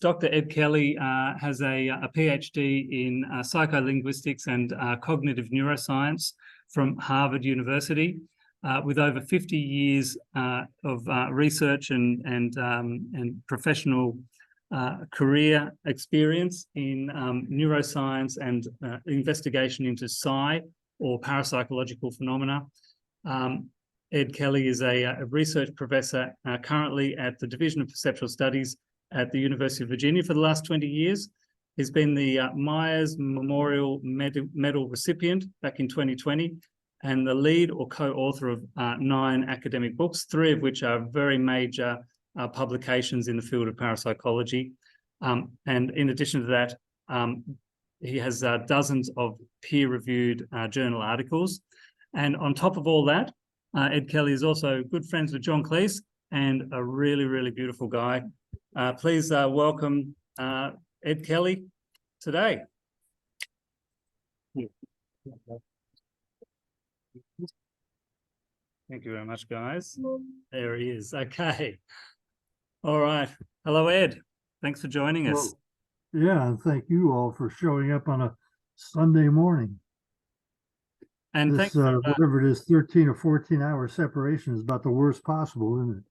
Dr. Ed Kelly has a PhD in psycholinguistics and cognitive neuroscience from Harvard University, with over 50 years of research and professional career experience in neuroscience and investigation into psi or parapsychological phenomena. Ed Kelly is a research professor currently at the Division of Perceptual Studies at the University of Virginia for the last 20 years. He's been the Myers Memorial Medal recipient back in 2020 and the lead or co-author of 9 academic books, 3 of which are very major publications in the field of parapsychology. And in addition to that, he has dozens of peer-reviewed journal articles. And on top of all that, Ed Kelly is also good friends with John Cleese and a really, really beautiful guy. Please welcome Ed Kelly today. Thank you very much, guys. There he is. Okay. All right. Hello, Ed. Thanks for joining us. Yeah, and thank you all for showing up on a Sunday morning. And this, whatever it is, 13 or 14-hour separation is about the worst possible, isn't it?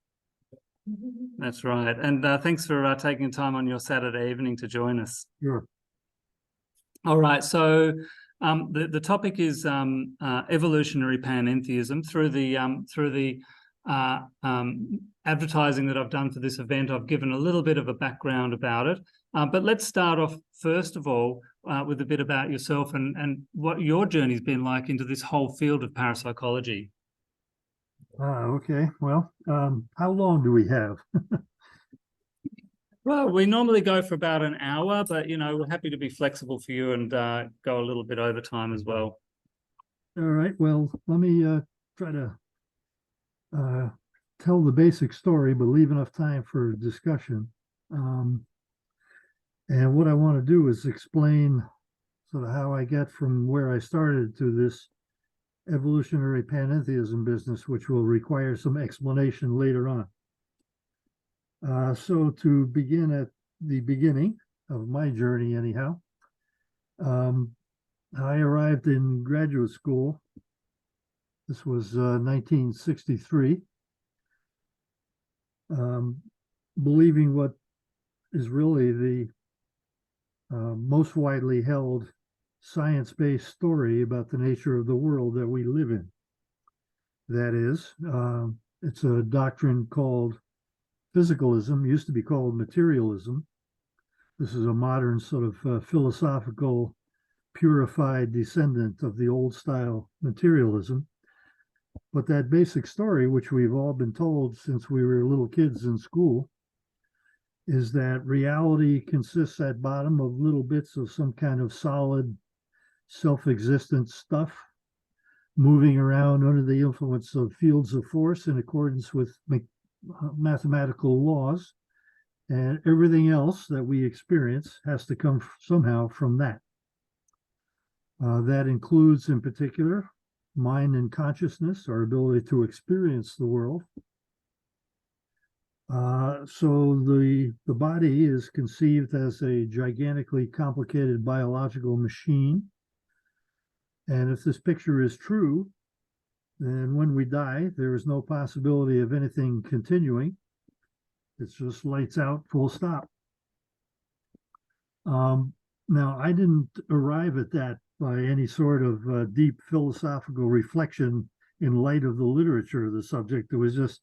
That's right. And thanks for taking time on your Saturday evening to join us. Sure. All right. So the topic is evolutionary panentheism. Through the advertising that I've done for this event, I've given a little bit of a background about it. But let's start off, first of all, with a bit about yourself and what your journey's been like into this whole field of parapsychology. Okay. Well, how long do we have? Well, we normally go for about an hour, but, you know, we're happy to be flexible for you and go a little bit over time as well. All right. Well, let me try to tell the basic story, but leave enough time for discussion. And what I want to do is explain sort of how I got from where I started to this evolutionary panentheism business, which will require some explanation later on. So to begin at the beginning of my journey anyhow, I arrived in graduate school. This was 1963, believing what is really the most widely held science-based story about the nature of the world that we live in. That is, it's a doctrine called physicalism, used to be called materialism. This is a modern sort of philosophical, purified descendant of the old style materialism. But that basic story, which we've all been told since we were little kids in school, is that reality consists at bottom of little bits of some kind of solid, self-existent stuff moving around under the influence of fields of force in accordance with mathematical laws, and everything else that we experience has to come somehow from that. That includes, in particular, mind and consciousness, our ability to experience the world. So the body is conceived as a gigantically complicated biological machine. And if this picture is true, then when we die, there is no possibility of anything continuing. It's just lights out, full stop. Now, I didn't arrive at that by any sort of deep philosophical reflection in light of the literature of the subject. It was just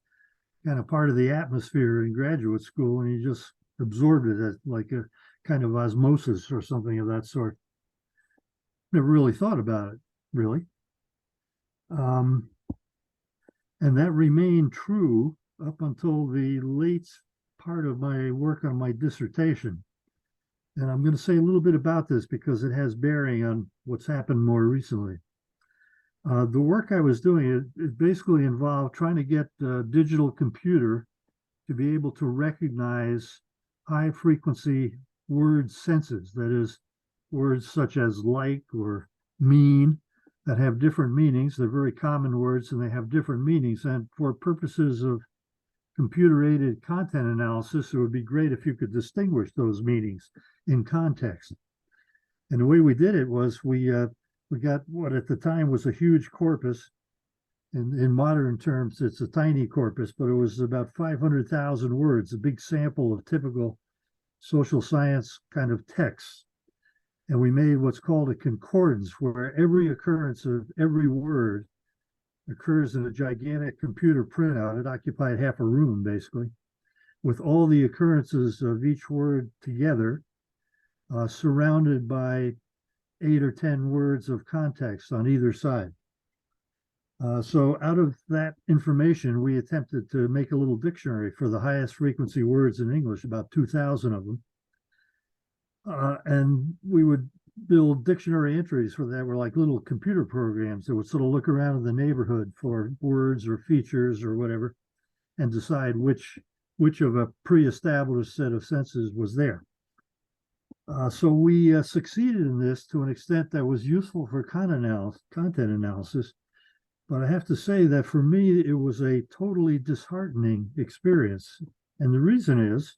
kind of part of the atmosphere in graduate school, and you just absorbed it as like a kind of osmosis or something of that sort. Never really thought about it, really. And that remained true up until the late part of my work on my dissertation. And I'm going to say a little bit about this because it has bearing on what's happened more recently. The work I was doing, it basically involved trying to get a digital computer to be able to recognize high-frequency word senses, that is, words such as like or mean that have different meanings. They're very common words and they have different meanings. And for purposes of computer-aided content analysis, it would be great if you could distinguish those meanings in context. And the way we did it was we got what at the time was a huge corpus. In modern terms, it's a tiny corpus, but it was about 500,000 words, a big sample of typical social science kind of texts. And we made what's called a concordance, where every occurrence of every word occurs in a gigantic computer printout. It occupied half a room, basically, with all the occurrences of each word together, surrounded by 8 or 10 words of context on either side. So out of that information, we attempted to make a little dictionary for the highest frequency words in English, about 2,000 of them. And we would build dictionary entries for that were like little computer programs that would sort of look around in the neighborhood for words or features or whatever and decide which of a pre-established set of senses was there. So we succeeded in this to an extent that was useful for content analysis. But I have to say that for me, it was a totally disheartening experience. And the reason is,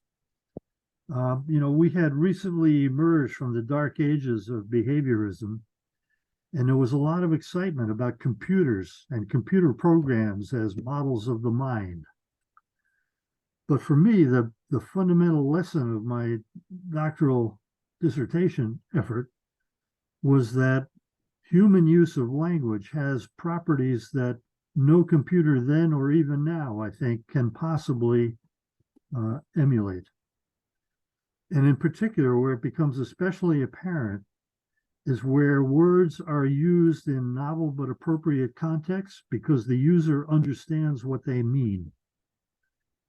we had recently emerged from the dark ages of behaviorism, and there was a lot of excitement about computers and computer programs as models of the mind. But for me, the fundamental lesson of my doctoral dissertation effort was that human use of language has properties that no computer then or even now, I think, can possibly emulate. And in particular, where it becomes especially apparent is where words are used in novel but appropriate contexts because the user understands what they mean.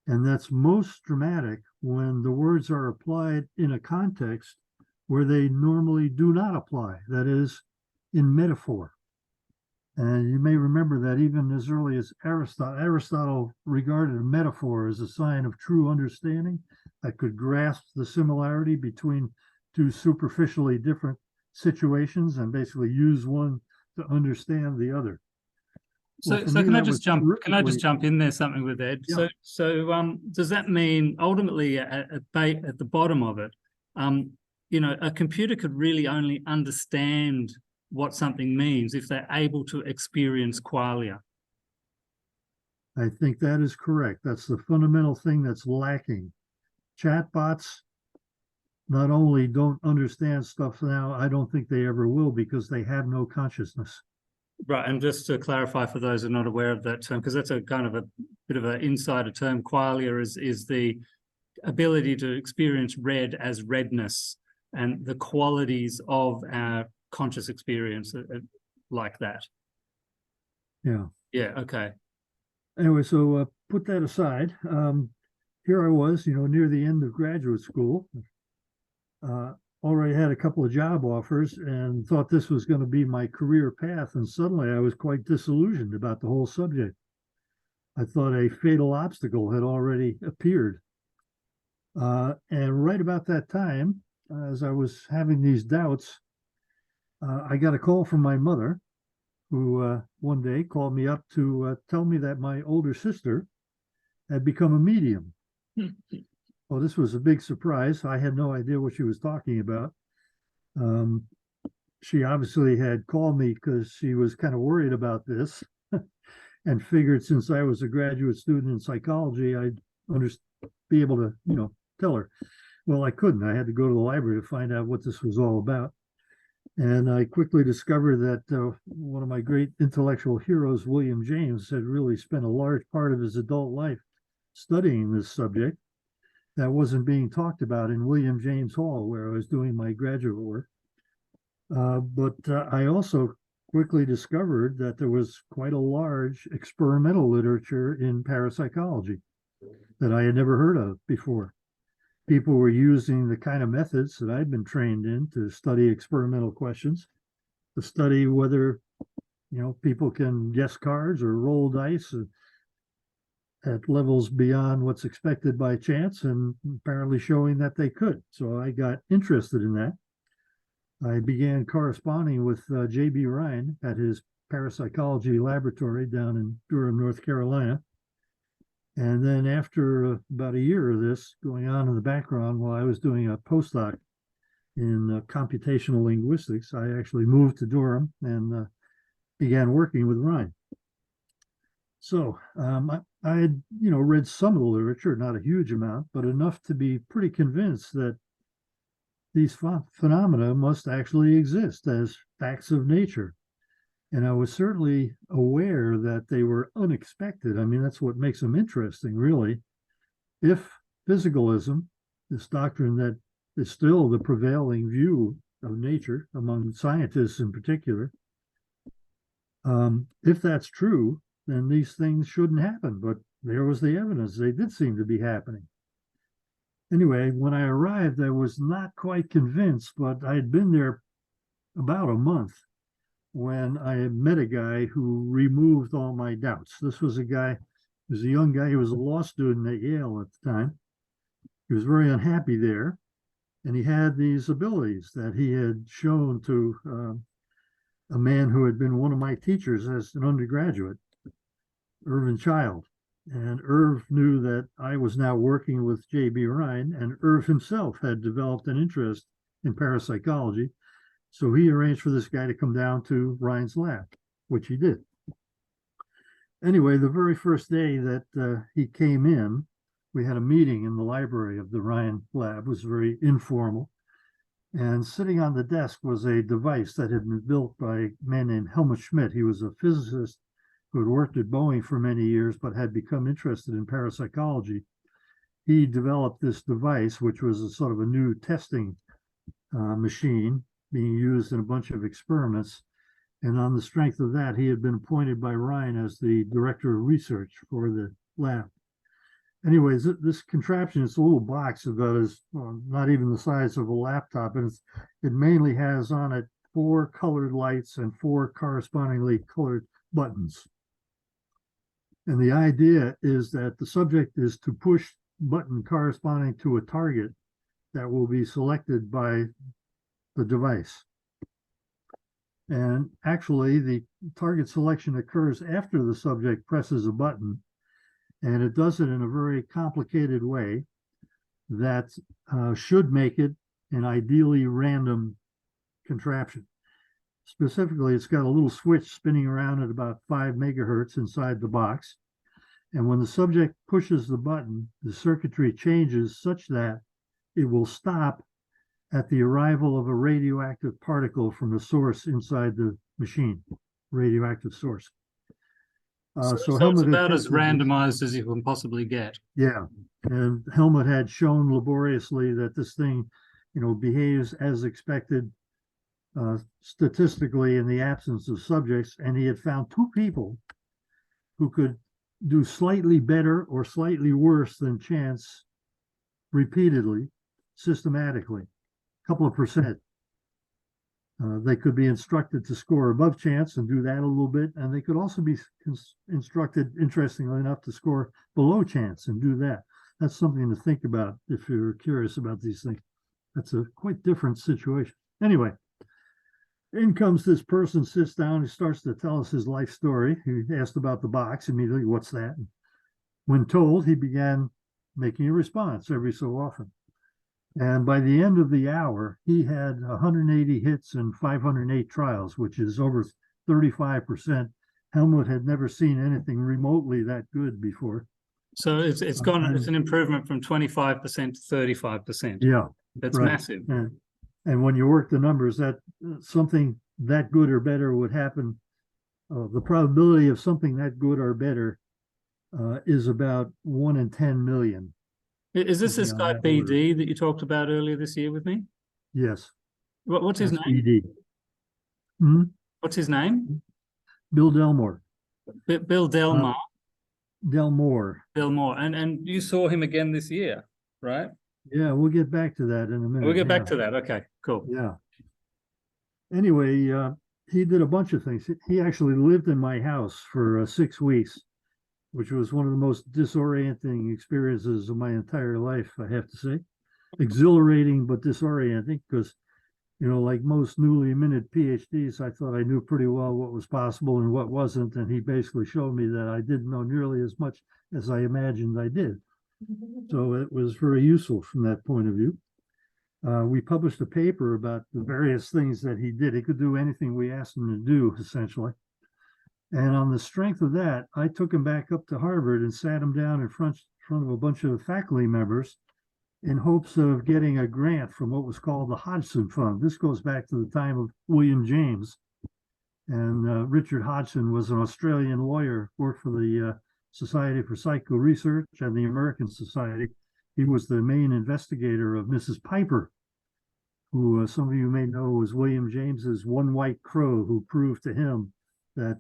And that's most dramatic when the words are applied in a context where they normally do not apply, that is, in metaphor. And you may remember that even as early as Aristotle regarded a metaphor as a sign of true understanding that could grasp the similarity between two superficially different situations and basically use one to understand the other. So can I just jump in there something with Ed? Yeah. So does that mean ultimately at the bottom of it, a computer could really only understand what something means if they're able to experience qualia? I think that is correct. That's the fundamental thing that's lacking. Chatbots not only don't understand stuff now, I don't think they ever will because they have no consciousness. Right, and just to clarify for those who are not aware of that term, because that's a kind of a bit of an insider term, qualia is the ability to experience red as redness and the qualities of our conscious experience like that. Yeah. Yeah, okay. Anyway, so put that aside. Here I was, near the end of graduate school, already had a couple of job offers and thought this was going to be my career path. And suddenly I was quite disillusioned about the whole subject. I thought a fatal obstacle had already appeared. And right about that time, as I was having these doubts, I got a call from my mother, who one day called me up to tell me that my older sister had become a medium. Well, this was a big surprise. I had no idea what she was talking about. She obviously had called me because she was kind of worried about this and figured since I was a graduate student in psychology, I'd be able to, tell her. Well, I couldn't. I had to go to the library to find out what this was all about. And I quickly discovered that one of my great intellectual heroes, William James, had really spent a large part of his adult life studying this subject that wasn't being talked about in William James Hall, where I was doing my graduate work. But I also quickly discovered that there was quite a large experimental literature in parapsychology that I had never heard of before. People were using the kind of methods that I'd been trained in to study experimental questions, to study whether, people can guess cards or roll dice at levels beyond what's expected by chance, and apparently showing that they could. So I got interested in that. I began corresponding with J.B. Ryan at his parapsychology laboratory down in Durham, North Carolina. And then after about a year of this going on in the background while I was doing a postdoc in computational linguistics, I actually moved to Durham and began working with Ryan. So I had, read some of the literature, not a huge amount, but enough to be pretty convinced that these phenomena must actually exist as facts of nature. And I was certainly aware that they were unexpected. I mean, that's what makes them interesting, really. If physicalism, this doctrine that is still the prevailing view of nature among scientists in particular, if that's true, then these things shouldn't happen. But there was the evidence. They did seem to be happening. Anyway, when I arrived, I was not quite convinced, but I had been there about a month when I met a guy who removed all my doubts. This was a guy, he was a young guy, he was a law student at Yale at the time. He was very unhappy there, and he had these abilities that he had shown to a man who had been one of my teachers as an undergraduate, Irvin Child. And Irv knew that I was now working with J.B. Ryan, and Irv himself had developed an interest in parapsychology. So he arranged for this guy to come down to Ryan's lab, which he did. Anyway, the very first day that he came in, we had a meeting in the library of the Ryan lab. It was very informal. And sitting on the desk was a device that had been built by a man named Helmut Schmidt. He was a physicist who had worked at Boeing for many years, but had become interested in parapsychology. He developed this device, which was a sort of a new testing machine being used in a bunch of experiments. And on the strength of that, he had been appointed by Ryan as the director of research for the lab. Anyways, this contraption is a little box about as not even the size of a laptop, and it mainly has on it 4 colored lights and 4 correspondingly colored buttons. And the idea is that the subject is to push button corresponding to a target that will be selected by the device. And actually, the target selection occurs after the subject presses a button, and it does it in a very complicated way that should make it an ideally random contraption. Specifically, it's got a little switch spinning around at about 5 megahertz inside the box. And when the subject pushes the button, the circuitry changes such that it will stop at the arrival of a radioactive particle from the source inside the machine, radioactive source. So it's about as randomized as you can possibly get. Yeah, and Helmut had shown laboriously that this thing, behaves as expected statistically in the absence of subjects, and he had found 2 people who could do slightly better or slightly worse than chance repeatedly, systematically, a couple of percent. They could be instructed to score above chance and do that a little bit, and they could also be instructed, interestingly enough, to score below chance and do that. That's something to think about if you're curious about these things. That's a quite different situation. Anyway, in comes this person, sits down, he starts to tell us his life story. He asked about the box immediately, what's that? And when told, he began making a response every so often. And by the end of the hour, he had 180 hits and 508 trials, which is over 35%. Helmut had never seen anything remotely that good before. So it's an improvement from 25% to 35%. Yeah. That's right. Massive. And when you work the numbers, that something that good or better would happen, the probability of something that good or better is about 1 in 10 million. Is this guy BD that you talked about earlier this year with me? Yes. What's his name? BD. Hmm? What's his name? Bill Delmore. Bill Delmore. Delmore. Delmore. And you saw him again this year, right? Yeah, we'll get back to that in a minute. We'll get back to that. Okay, cool. Yeah. Anyway, he did a bunch of things. He actually lived in my house for 6 weeks, which was one of the most disorienting experiences of my entire life, I have to say. Exhilarating, but disorienting, because like most newly minted PhDs, I thought I knew pretty well what was possible and what wasn't. And he basically showed me that I didn't know nearly as much as I imagined I did. So it was very useful from that point of view. We published a paper about the various things that he did. He could do anything we asked him to do, essentially. And on the strength of that, I took him back up to Harvard and sat him down in front of a bunch of faculty members in hopes of getting a grant from what was called the Hodgson Fund. This goes back to the time of William James. And Richard Hodgson was an Australian lawyer, worked for the Society for Psycho Research and the American Society. He was the main investigator of Mrs. Piper, who some of you may know was William James's one white crow, who proved to him that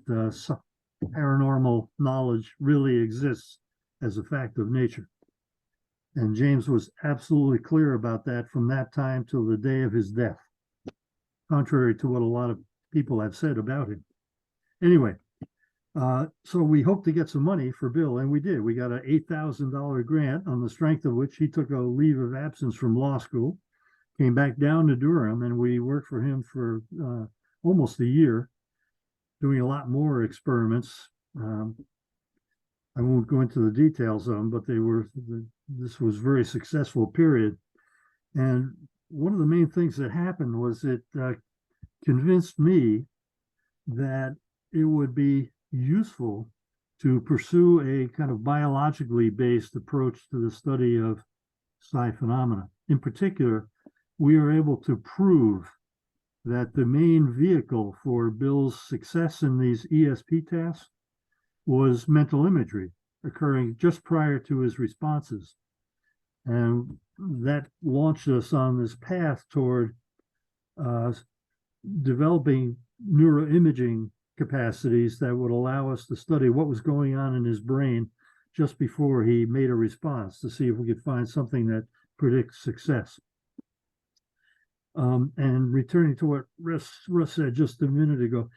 paranormal knowledge really exists as a fact of nature. And James was absolutely clear about that from that time till the day of his death, contrary to what a lot of people have said about him. Anyway, so we hoped to get some money for Bill, and we did. We got an $8,000 grant, on the strength of which he took a leave of absence from law school, came back down to Durham, and we worked for him for almost a year, doing a lot more experiments. I won't go into the details of them, but this was a very successful period. And one of the main things that happened was it convinced me that it would be useful to pursue a kind of biologically based approach to the study of psi phenomena. In particular, we are able to prove that the main vehicle for Bill's success in these ESP tasks was mental imagery occurring just prior to his responses. And that launched us on this path toward developing neuroimaging capacities that would allow us to study what was going on in his brain just before he made a response, to see if we could find something that predicts success. And returning to what Russ said just a minute ago,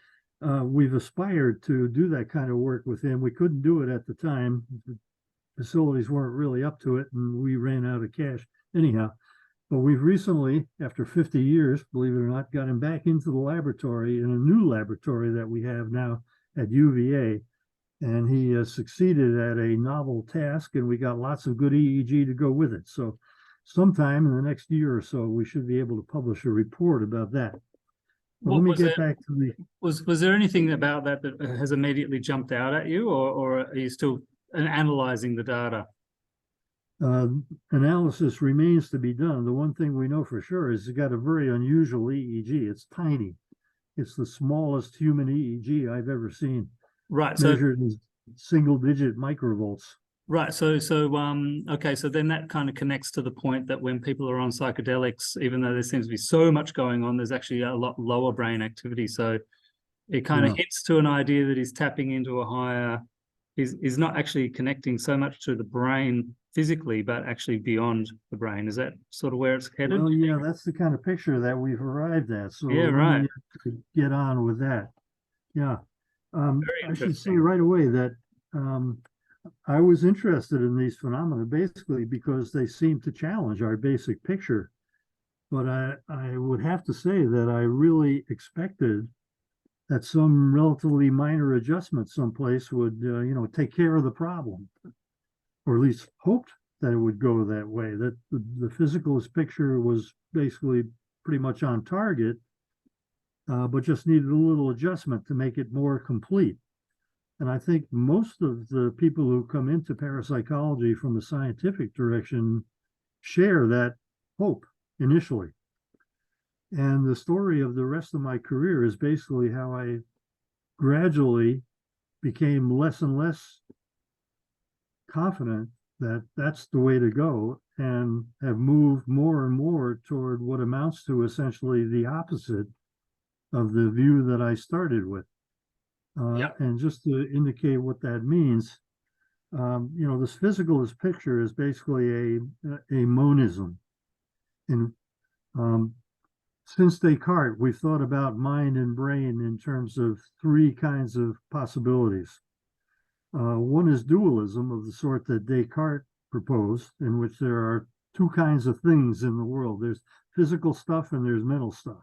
we've aspired to do that kind of work with him. We couldn't do it at the time. The facilities weren't really up to it, and we ran out of cash anyhow. But we've recently, after 50 years, believe it or not, got him back into the laboratory, in a new laboratory that we have now at UVA. And he succeeded at a novel task, and we got lots of good EEG to go with it. So sometime in the next year or so, we should be able to publish a report about that. But let me get back to the... Was there anything about that that has immediately jumped out at you, or are you still analyzing the data? Analysis remains to be done. The one thing we know for sure is it's got a very unusual EEG. It's tiny. It's the smallest human EEG I've ever seen. Right. Measured in single-digit microvolts. Right. So okay. So then that kind of connects to the point that when people are on psychedelics, even though there seems to be so much going on, there's actually a lot lower brain activity. So it kind of hits to an idea that he's tapping into a higher. He's not actually connecting so much to the brain physically, but actually beyond the brain. Is that sort of where it's headed? Well, yeah, that's the kind of picture that we've arrived at. So yeah, right. Get on with that. Yeah. I should say right away that I was interested in these phenomena basically because they seem to challenge our basic picture. But I would have to say that I really expected that some relatively minor adjustment someplace would, take care of the problem, or at least hoped that it would go that way, that the physicalist picture was basically pretty much on target, but just needed a little adjustment to make it more complete. And I think most of the people who come into parapsychology from the scientific direction share that hope initially. And the story of the rest of my career is basically how I gradually became less and less confident that that's the way to go, and have moved more and more toward what amounts to essentially the opposite of the view that I started with. And just to indicate what that means, this physicalist picture is basically a monism. And since Descartes, we've thought about mind and brain in terms of three kinds of possibilities. One is dualism, of the sort that Descartes proposed, in which there are two kinds of things in the world. There's physical stuff and there's mental stuff.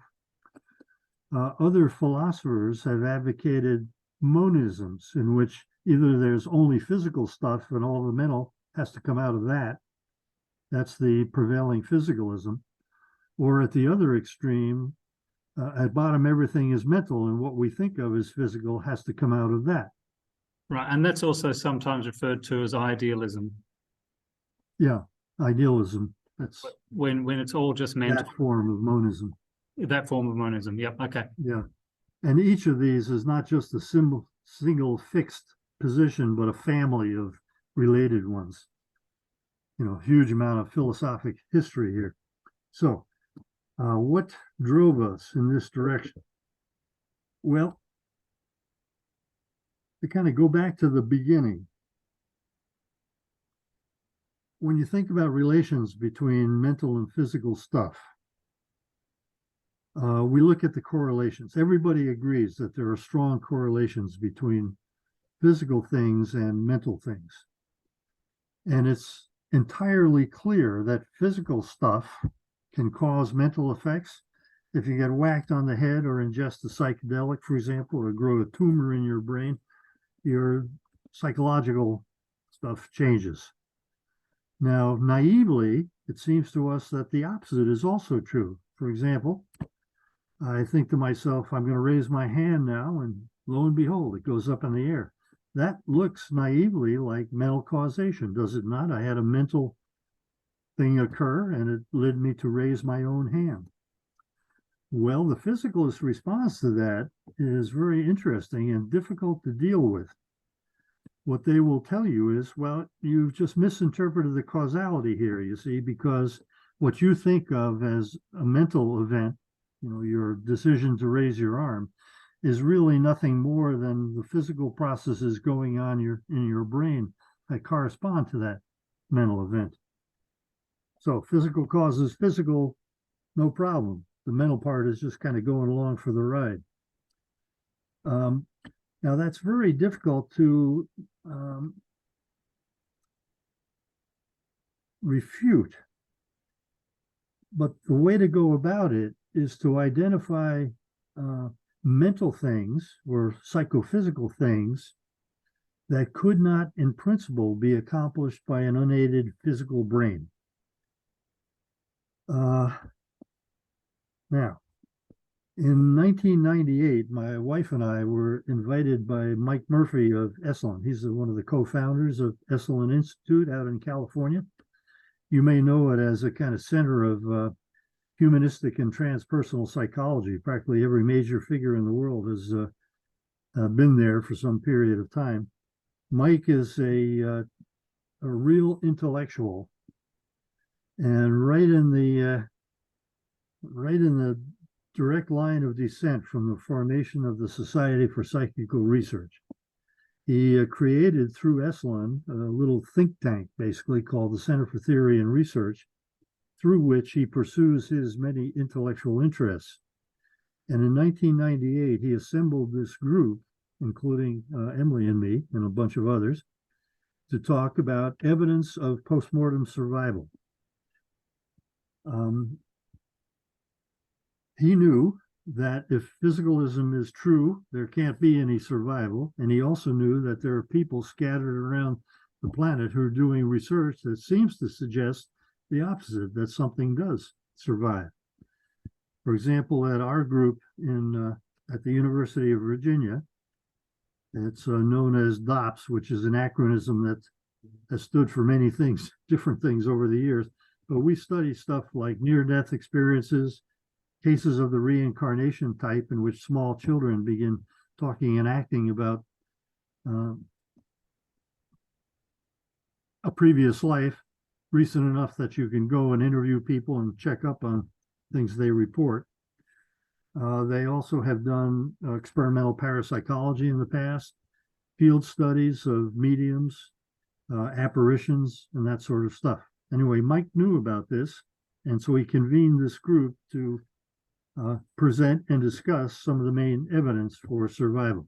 Other philosophers have advocated monisms, in which either there's only physical stuff and all the mental has to come out of that. That's the prevailing physicalism. Or at the other extreme, at bottom, everything is mental, and what we think of as physical has to come out of that. Right, and that's also sometimes referred to as idealism. Yeah, idealism. That's when it's all just mental. That form of monism. That form of monism. Yep. Okay. Yeah, and each of these is not just a single fixed position, but a family of related ones. Huge amount of philosophic history here. So, what drove us in this direction? Well, to kind of go back to the beginning, when you think about relations between mental and physical stuff, we look at the correlations. Everybody agrees that there are strong correlations between physical things and mental things. And it's entirely clear that physical stuff can cause mental effects. If you get whacked on the head or ingest a psychedelic, for example, or grow a tumor in your brain, your psychological stuff changes. Now, naively, it seems to us that the opposite is also true. For example, I think to myself, I'm going to raise my hand now, and lo and behold, it goes up in the air. That looks naively like mental causation, does it not? I had a mental thing occur, and it led me to raise my own hand. Well, the physicalist response to that is very interesting and difficult to deal with. What they will tell you is, well, you've just misinterpreted the causality here, you see, because what you think of as a mental event, your decision to raise your arm, is really nothing more than the physical processes going on in your brain that correspond to that mental event. So physical causes physical, no problem. The mental part is just kind of going along for the ride. Now that's very difficult to refute. But the way to go about it is to identify mental things or psychophysical things that could not, in principle, be accomplished by an unaided physical brain. Now, in 1998, my wife and I were invited by Mike Murphy of Esalen. He's one of the co-founders of Esalen Institute out in California. You may know it as a kind of center of humanistic and transpersonal psychology. Practically every major figure in the world has been there for some period of time. Mike is a real intellectual, and right in the direct line of descent from the formation of the Society for Psychical Research. He created through Esalen a little think tank, basically called the Center for Theory and Research, through which he pursues his many intellectual interests. And in 1998, he assembled this group, including Emily and me and a bunch of others, to talk about evidence of postmortem survival. He knew that if physicalism is true, there can't be any survival. And he also knew that there are people scattered around the planet who are doing research that seems to suggest the opposite, that something does survive. For example, at our group at the University of Virginia, it's known as DOPS, which is an acronym that has stood for many things, different things over the years. But we study stuff like near-death experiences, cases of the reincarnation type in which small children begin talking and acting about a previous life, recent enough that you can go and interview people and check up on things they report. They also have done experimental parapsychology in the past, field studies of mediums, apparitions, and that sort of stuff. Anyway, Mike knew about this, and so he convened this group to present and discuss some of the main evidence for survival.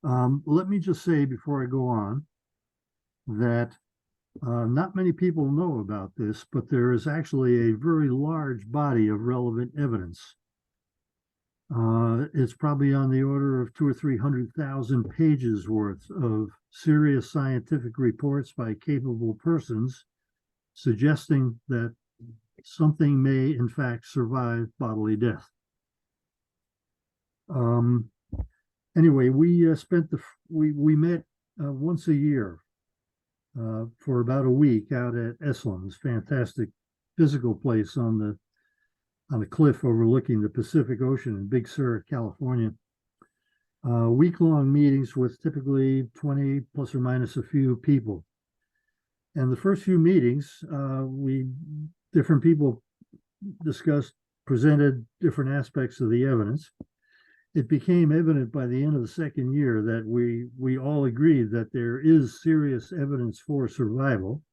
Let me just say before I go on that Not many people know about this, but there is actually a very large body of relevant evidence. It's probably on the order of 200,000 or 300,000 pages worth of serious scientific reports by capable persons suggesting that something may in fact survive bodily death. Anyway, we met once a year for about a week out at Esalen, this fantastic physical place on a cliff overlooking the Pacific Ocean in Big Sur, California. Week-long meetings with typically 20 plus or minus a few people. And the first few meetings, different people presented different aspects of the evidence. It became evident by the end of the second year that we all agreed that there is serious evidence for survival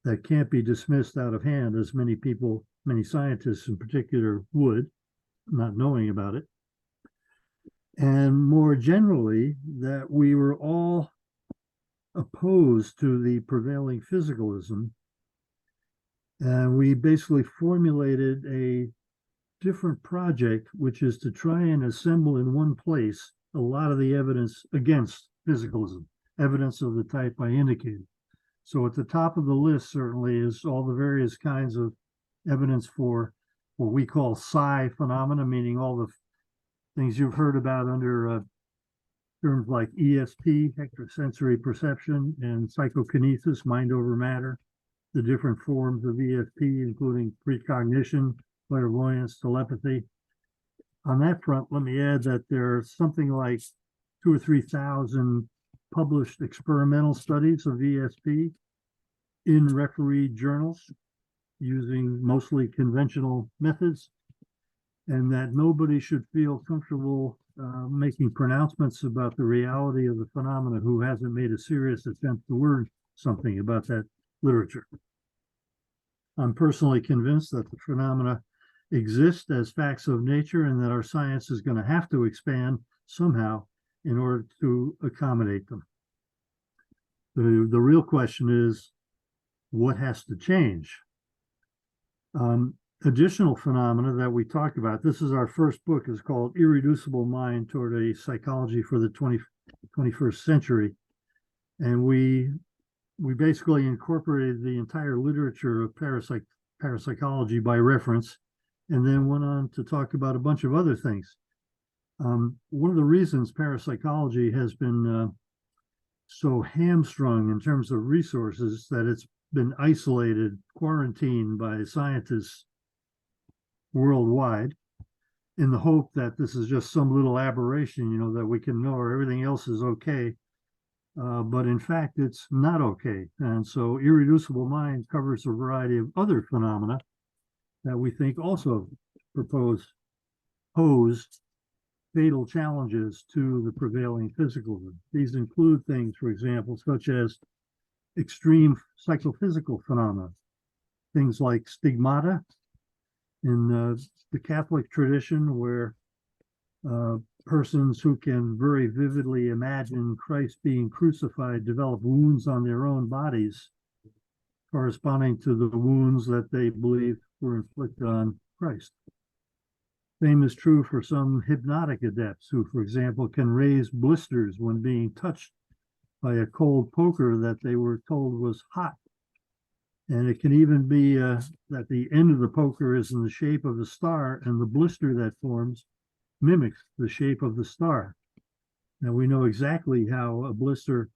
that can't be dismissed out of hand, as many people, many scientists in particular, would, not knowing about it. And more generally, that we were all opposed to the prevailing physicalism. And we basically formulated a different project, which is to try and assemble in one place a lot of the evidence against physicalism, evidence of the type I indicated. So at the top of the list certainly is all the various kinds of evidence for what we call psi phenomena, meaning all the things you've heard about under terms like ESP, extrasensory perception, and psychokinesis, mind over matter, the different forms of ESP, including precognition, clairvoyance, telepathy. On that front, let me add that there's something like 2,000 or 3,000 published experimental studies of ESP in refereed journals using mostly conventional methods, and that nobody should feel comfortable making pronouncements about the reality of the phenomena who hasn't made a serious attempt to learn something about that literature. I'm personally convinced that the phenomena exist as facts of nature and that our science is going to have to expand somehow in order to accommodate them. The real question is, what has to change? Additional phenomena that we talked about, this is our first book, is called Irreducible Mind Toward a Psychology for the 21st Century. And we basically incorporated the entire literature of parapsychology by reference, and then went on to talk about a bunch of other things. One of the reasons parapsychology has been so hamstrung in terms of resources that it's been isolated, quarantined by scientists worldwide, in the hope that this is just some little aberration, that we can know, or everything else is okay. But in fact, it's not okay. And so Irreducible Mind covers a variety of other phenomena that we think also pose fatal challenges to the prevailing physicalism. These include things, for example, such as extreme psychophysical phenomena, things like stigmata in the Catholic tradition, where persons who can very vividly imagine Christ being crucified develop wounds on their own bodies corresponding to the wounds that they believe were inflicted on Christ. Same is true for some hypnotic adepts who, for example, can raise blisters when being touched by a cold poker that they were told was hot. And it can even be that the end of the poker is in the shape of a star, and the blister that forms mimics the shape of the star. Now, we know exactly how a blister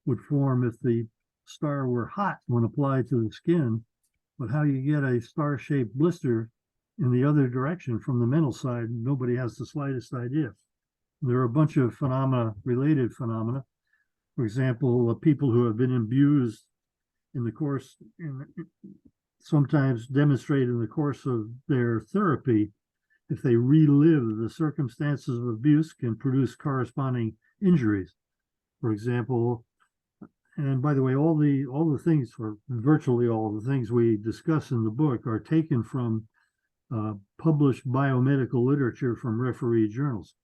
would form if the star were hot when applied to the skin, but how you get a star-shaped blister in the other direction from the mental side, nobody has the slightest idea. There are a bunch of related phenomena. For example, people who have been abused in the course, sometimes demonstrate in the course of their therapy, if they relive the circumstances of abuse, can produce corresponding injuries. For example, and by the way, all the things, or virtually all the things we discuss in the book, are taken from published biomedical literature from refereed journals.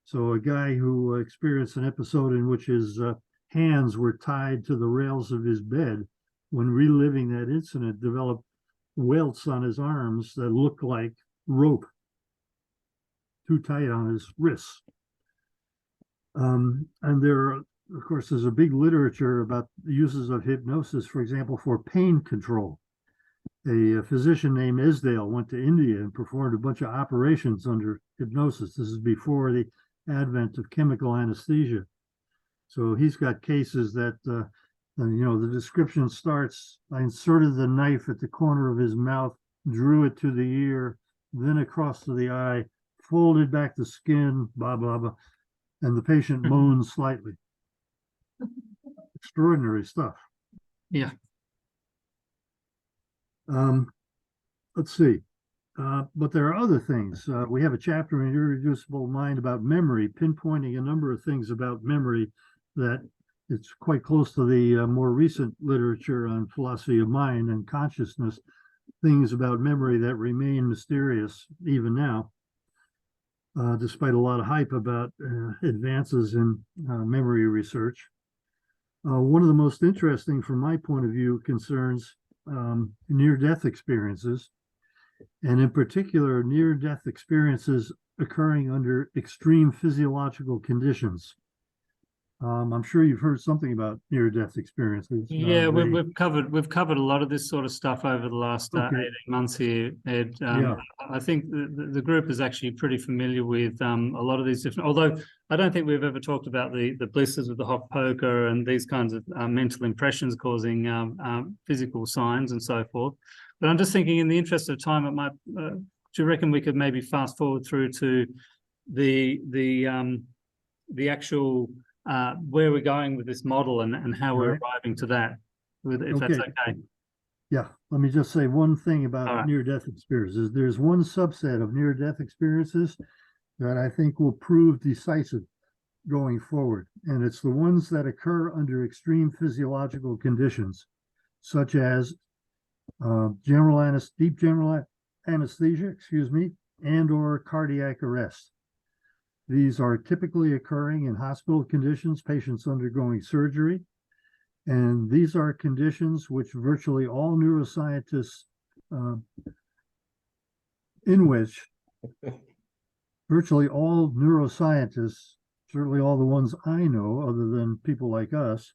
So a guy who experienced an episode in which his hands were tied to the rails of his bed when reliving that incident, developed welts on his arms that looked like rope, too tight on his wrists. And of course, there's a big literature about the uses of hypnosis, for example, for pain control. A physician named Esdale went to India and performed a bunch of operations under hypnosis. This is before the advent of chemical anesthesia. So he's got cases that, the description starts, I inserted the knife at the corner of his mouth, drew it to the ear, then across to the eye, folded back the skin, blah, blah, blah. And the patient moans slightly. Extraordinary stuff. Yeah. Let's see. But there are other things. We have a chapter in Irreducible Mind about memory, pinpointing a number of things about memory that it's quite close to the more recent literature on philosophy of mind and consciousness, things about memory that remain mysterious even now, despite a lot of hype about advances in memory research. One of the most interesting, from my point of view, concerns near-death experiences, and in particular, near-death experiences occurring under extreme physiological conditions. I'm sure you've heard something about near-death experiences. Yeah, we've covered a lot of this sort of stuff over the last 18 months here, Ed. I think the group is actually pretty familiar with a lot of these different, although I don't think we've ever talked about the blisters with the hot poker and these kinds of mental impressions causing physical signs and so forth. But I'm just thinking, in the interest of time, it might. Do you reckon we could maybe fast forward through to the actual where we're going with this model and how we're arriving to that, if that's okay? Yeah, let me just say one thing about near-death experiences. There's one subset of near-death experiences that I think will prove decisive going forward, and it's the ones that occur under extreme physiological conditions, such as deep general anesthesia, and or cardiac arrest. These are typically occurring in hospital conditions, patients undergoing surgery, and these are conditions which virtually all neuroscientists, certainly all the ones I know, other than people like us,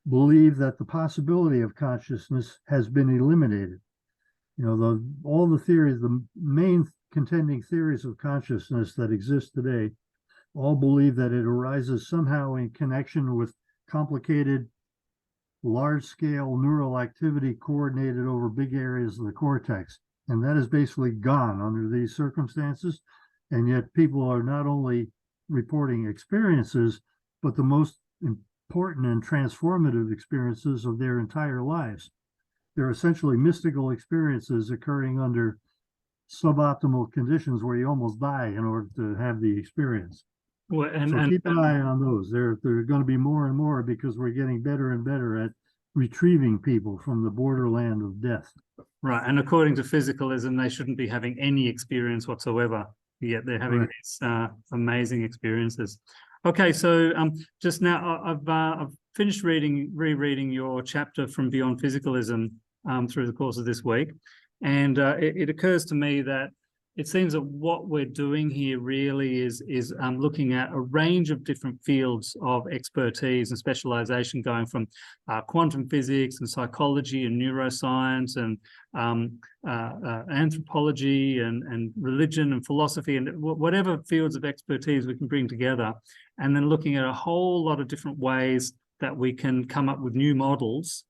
believe that the possibility of consciousness has been eliminated. All the theories, the main contending theories of consciousness that exist today, all believe that it arises somehow in connection with complicated, large-scale neural activity coordinated over big areas of the cortex. And that is basically gone under these circumstances. And yet people are not only reporting experiences, but the most important and transformative experiences of their entire lives. They're essentially mystical experiences occurring under suboptimal conditions where you almost die in order to have the experience. Well, so keep an eye on those. They're going to be more and more, because we're getting better and better at retrieving people from the borderland of death. Right, and according to physicalism, they shouldn't be having any experience whatsoever, yet they're having these amazing experiences. Okay, so just now I've finished rereading your chapter from Beyond Physicalism through the course of this week, and it occurs to me that it seems that what we're doing here really is looking at a range of different fields of expertise and specialization, going from quantum physics and psychology and neuroscience and anthropology and religion and philosophy and whatever fields of expertise we can bring together, and then looking at a whole lot of different ways that we can come up with new models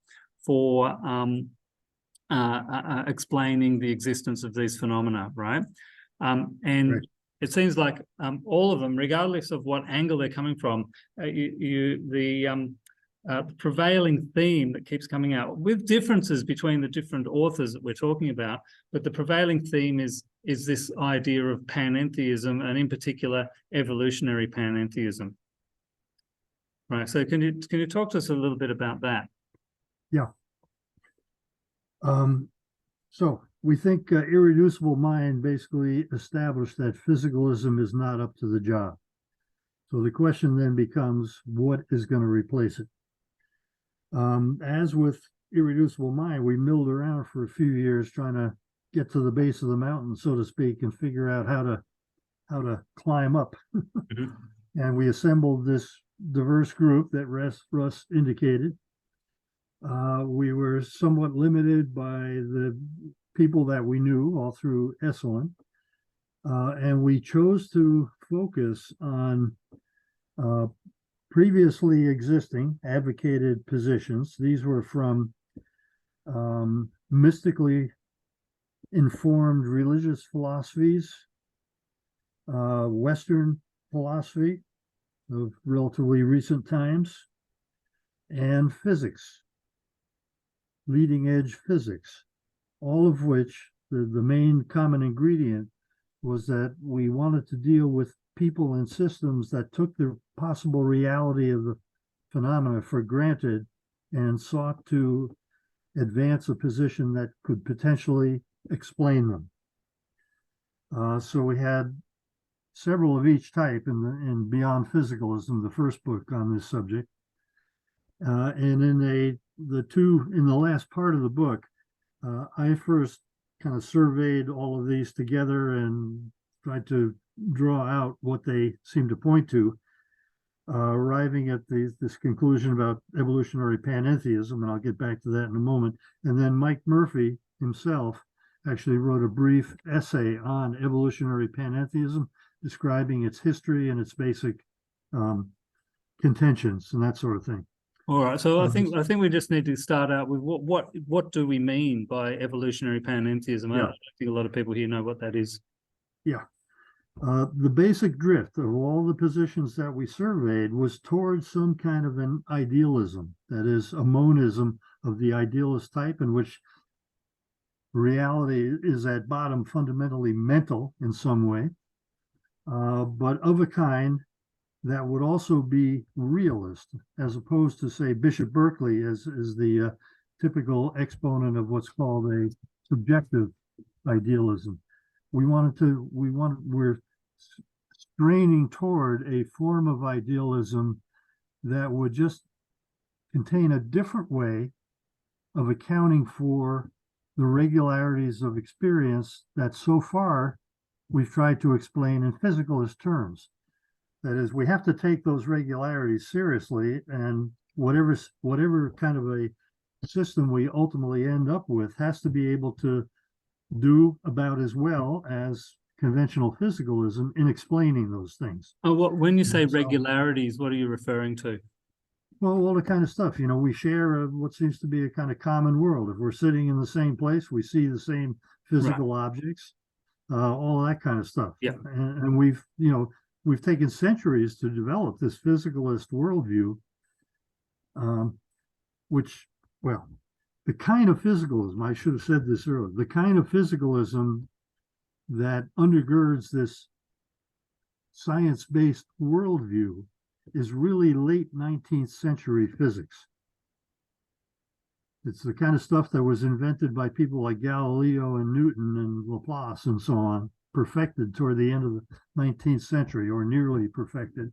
for explaining the existence of these phenomena, right? It seems like all of them, regardless of what angle they're coming from, the prevailing theme that keeps coming out, with differences between the different authors that we're talking about, but the prevailing theme is this idea of panentheism, and in particular evolutionary panentheism. Right. So can you talk to us a little bit about that? Yeah. So we think Irreducible Mind basically established that physicalism is not up to the job. So the question then becomes, what is going to replace it? As with irreducible mind, we milled around for a few years trying to get to the base of the mountain, so to speak, and figure out how to climb up. Mhm. And we assembled this diverse group that Russ indicated. We were somewhat limited by the people that we knew all through Esalen. And we chose to focus on previously existing advocated positions. These were from mystically informed religious philosophies, Western philosophy of relatively recent times, and physics, leading edge physics, all of which the main common ingredient was that we wanted to deal with people and systems that took the possible reality of the phenomena for granted and sought to advance a position that could potentially explain them. So we had several of each type in Beyond Physicalism, the first book on this subject. And in the last part of the book, I first kind of surveyed all of these together and tried to draw out what they seem to point to, arriving at this conclusion about evolutionary panentheism, and I'll get back to that in a moment. And then Mike Murphy himself actually wrote a brief essay on evolutionary panentheism, describing its history and its basic contentions and that sort of thing. All right, so I think we just need to start out with what do we mean by evolutionary panentheism? I don't think a lot of people here know what that is. Yeah. The basic drift of all the positions that we surveyed was towards some kind of an idealism, that is, a monism of the idealist type, in which reality is at bottom fundamentally mental in some way, but of a kind that would also be realist, as opposed to, say, Bishop Berkeley as the typical exponent of what's called a subjective idealism. We're straining toward a form of idealism that would just contain a different way of accounting for the regularities of experience that so far we've tried to explain in physicalist terms. That is, we have to take those regularities seriously, and whatever kind of a system we ultimately end up with has to be able to do about as well as conventional physicalism in explaining those things. Oh, when you say regularities, what are you referring to? Well, all the kind of stuff, we share what seems to be a kind of common world. If we're sitting in the same place, we see the same physical objects, all that kind of stuff. Yeah. And we've taken centuries to develop this physicalist worldview, the kind of physicalism, I should have said this earlier, the kind of physicalism that undergirds this science-based worldview is really late 19th century physics. It's the kind of stuff that was invented by people like Galileo and Newton and Laplace and so on, perfected toward the end of the 19th century, or nearly perfected,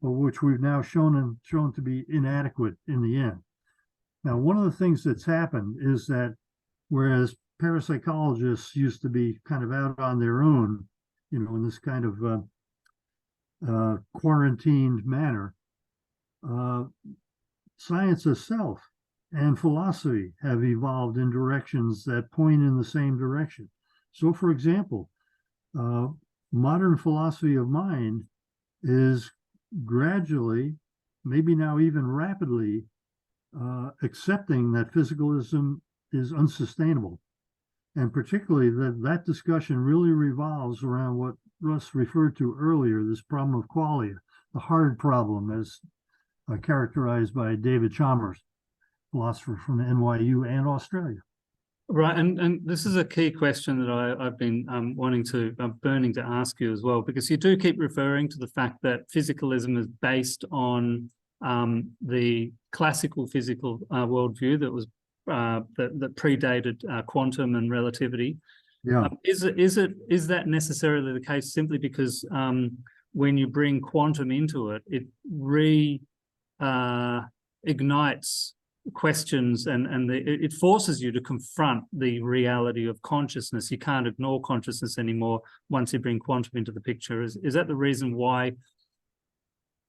but which we've now shown to be inadequate in the end. Now, one of the things that's happened is that whereas parapsychologists used to be kind of out on their own, in this kind of quarantined manner, science itself and philosophy have evolved in directions that point in the same direction. So, for example, modern philosophy of mind is gradually, maybe now even rapidly, accepting that physicalism is unsustainable. And particularly that discussion really revolves around what Russ referred to earlier, this problem of qualia, the hard problem, as characterized by David Chalmers, philosopher from NYU and Australia. Right, and this is a key question that I've been burning to ask you as well, because you do keep referring to the fact that physicalism is based on the classical physical worldview that was that predated quantum and relativity. Yeah. Is that necessarily the case simply because when you bring quantum into it, it ignites questions, and it forces you to confront the reality of consciousness. You can't ignore consciousness anymore once you bring quantum into the picture. Is that the reason why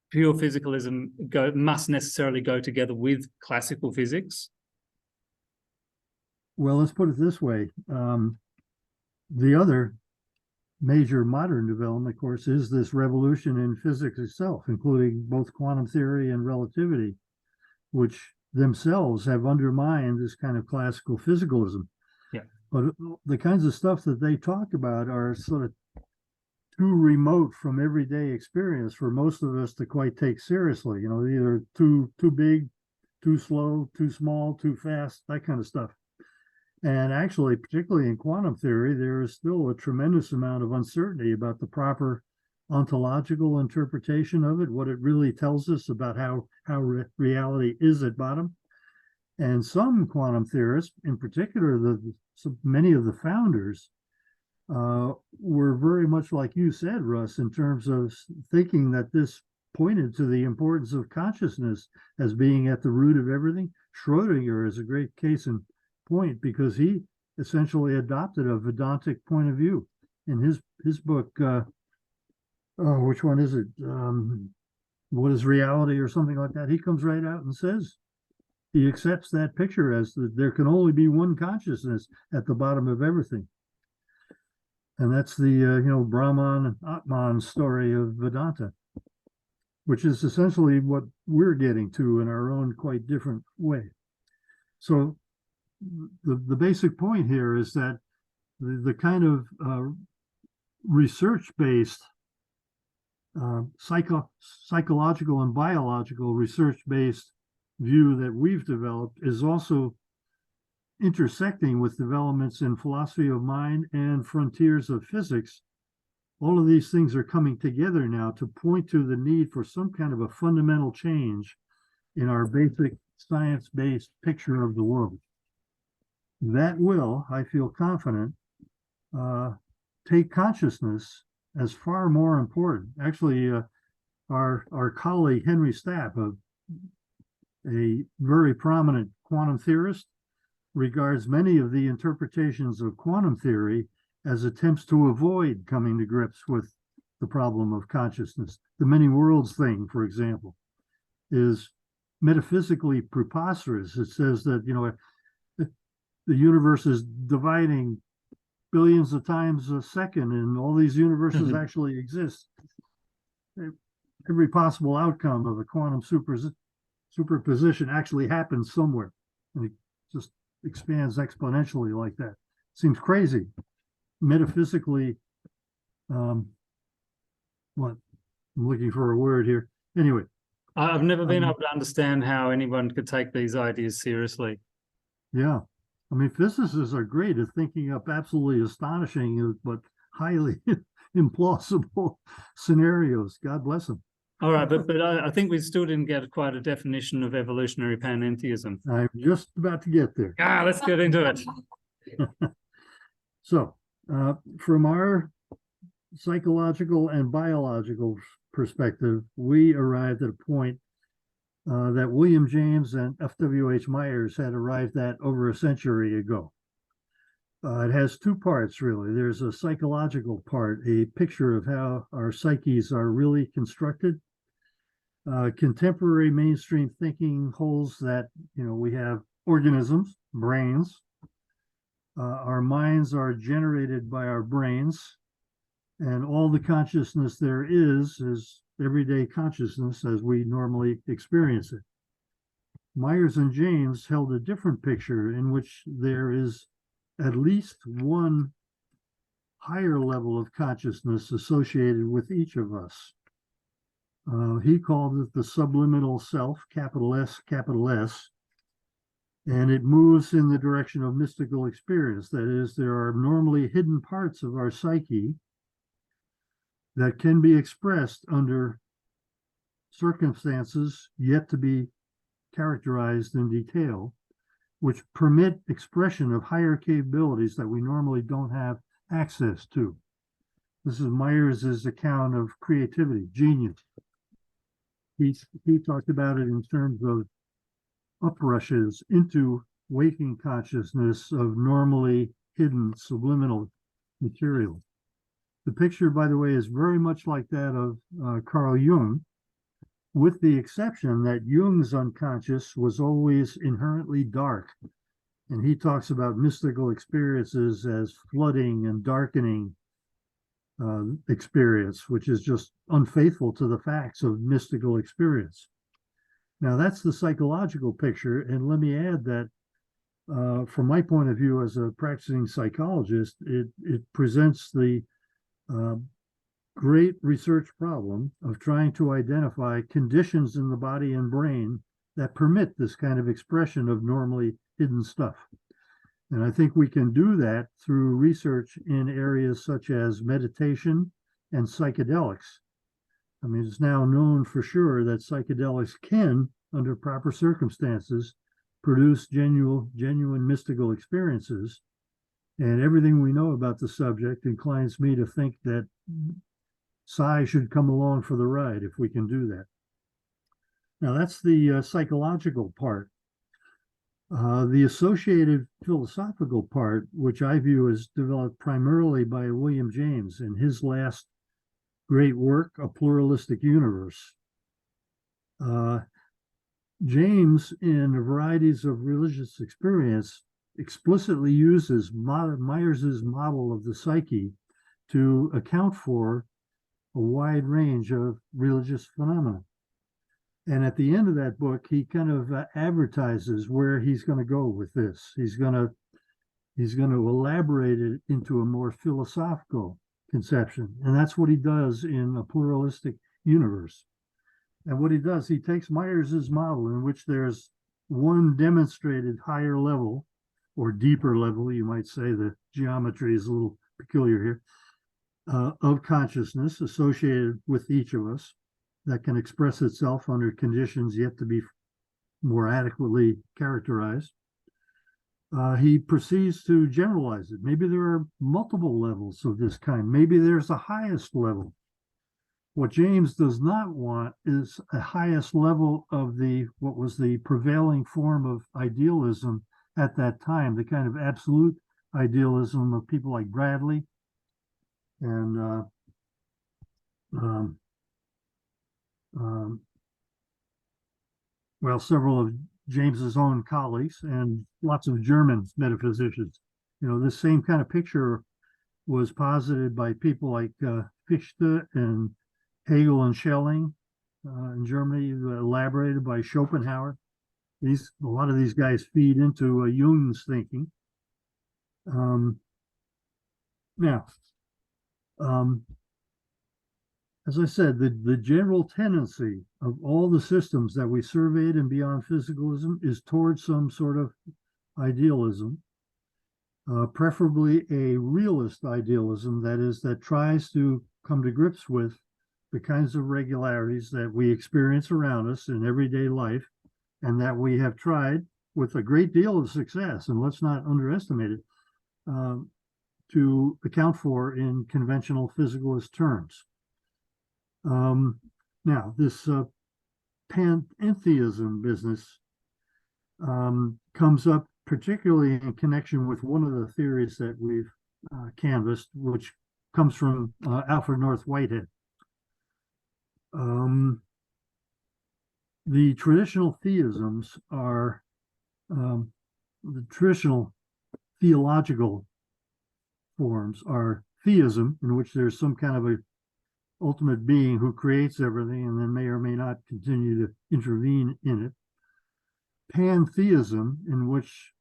pure physicalism must necessarily go together with classical physics? Well, let's put it this way. The other major modern development, of course, is this revolution in physics itself, including both quantum theory and relativity, which themselves have undermined this kind of classical physicalism. Yeah. But the kinds of stuff that they talk about are sort of too remote from everyday experience for most of us to quite take seriously. You know, either too big, too slow, too small, too fast, that kind of stuff. And actually, particularly in quantum theory, there is still a tremendous amount of uncertainty about the proper ontological interpretation of it, what it really tells us about how reality is at bottom. And some quantum theorists, in particular, many of the founders, were very much like you said, Russ, in terms of thinking that this pointed to the importance of consciousness as being at the root of everything. Schrodinger is a great case in point, because he essentially adopted a Vedantic point of view. In his book, which one is it? What is reality, or something like that? He comes right out and says he accepts that picture as that there can only be one consciousness at the bottom of everything. And that's the Brahman and Atman story of Vedanta, which is essentially what we're getting to in our own quite different way. So the basic point here is that the kind of research-based psychological and biological research-based view that we've developed is also intersecting with developments in philosophy of mind and frontiers of physics. All of these things are coming together now to point to the need for some kind of a fundamental change in our basic science-based picture of the world. That will, I feel confident, take consciousness as far more important. Actually, our colleague Henry Stapp, a very prominent quantum theorist, regards many of the interpretations of quantum theory as attempts to avoid coming to grips with the problem of consciousness. The many worlds thing, for example, is metaphysically preposterous. It says that, the universe is dividing billions of times a second, and all these universes actually exist. Every possible outcome of a quantum superposition actually happens somewhere, and it just expands exponentially like that. Seems crazy. Metaphysically, what? I'm looking for a word here. Anyway. I've never been able to understand how anyone could take these ideas seriously. Yeah. I mean, physicists are great at thinking up absolutely astonishing but highly implausible scenarios. God bless them. All right, but I think we still didn't get quite a definition of evolutionary panentheism. I'm just about to get there. Let's get into it. So, from our psychological and biological perspective, we arrived at a point that William James and F.W.H. Myers had arrived at over a century ago. It has two parts, really. There's a psychological part, a picture of how our psyches are really constructed. Contemporary mainstream thinking holds that, we have organisms, brains. Our minds are generated by our brains, and all the consciousness there is everyday consciousness as we normally experience it. Myers and James held a different picture in which there is at least one higher level of consciousness associated with each of us. He called it the subliminal self, capital S, and it moves in the direction of mystical experience. That is, there are normally hidden parts of our psyche that can be expressed under circumstances yet to be characterized in detail, which permit expression of higher capabilities that we normally don't have access to. This is Myers' account of creativity, genius. He talked about it in terms of uprushes into waking consciousness of normally hidden subliminal material. The picture, by the way, is very much like that of Carl Jung, with the exception that Jung's unconscious was always inherently dark. And he talks about mystical experiences as flooding and darkening experience, which is just unfaithful to the facts of mystical experience. Now, that's the psychological picture. And let me add that from my point of view as a practicing psychologist, it presents the great research problem of trying to identify conditions in the body and brain that permit this kind of expression of normally hidden stuff. And I think we can do that through research in areas such as meditation and psychedelics. I mean, it's now known for sure that psychedelics can, under proper circumstances, produce genuine mystical experiences. And everything we know about the subject inclines me to think that psi should come along for the ride if we can do that. Now, that's the psychological part. The associated philosophical part, which I view as developed primarily by William James in his last great work, A Pluralistic Universe. James, in varieties of religious experience, explicitly uses Myers's model of the psyche to account for a wide range of religious phenomena. And at the end of that book, he kind of advertises where he's going to go with this. He's going to elaborate it into a more philosophical conception. And that's what he does in A Pluralistic Universe. And what he does, he takes Myers's model in which there's one demonstrated higher level or deeper level, you might say, the geometry is a little peculiar here, of consciousness associated with each of us that can express itself under conditions yet to be more adequately characterized. He proceeds to generalize it. Maybe there are multiple levels of this kind. Maybe there's a highest level. What James does not want is a highest level of what was the prevailing form of idealism at that time, the kind of absolute idealism of people like Bradley and several of James's own colleagues and lots of German metaphysicians. You know, this same kind of picture was posited by people like Fichte and Hegel and Schelling in Germany, elaborated by Schopenhauer. A lot of these guys feed into Jung's thinking. As I said, the general tendency of all the systems that we surveyed in Beyond Physicalism is towards some sort of idealism, preferably a realist idealism, that tries to come to grips with the kinds of regularities that we experience around us in everyday life, and that we have tried with a great deal of success, and let's not underestimate it, to account for in conventional physicalist terms. Now, this panentheism business comes up particularly in connection with one of the theories that we've canvassed, which comes from Alfred North Whitehead. The traditional theisms are the traditional theological forms are theism, in which there's some kind of a ultimate being who creates everything and then may or may not continue to intervene in it. Pantheism, in which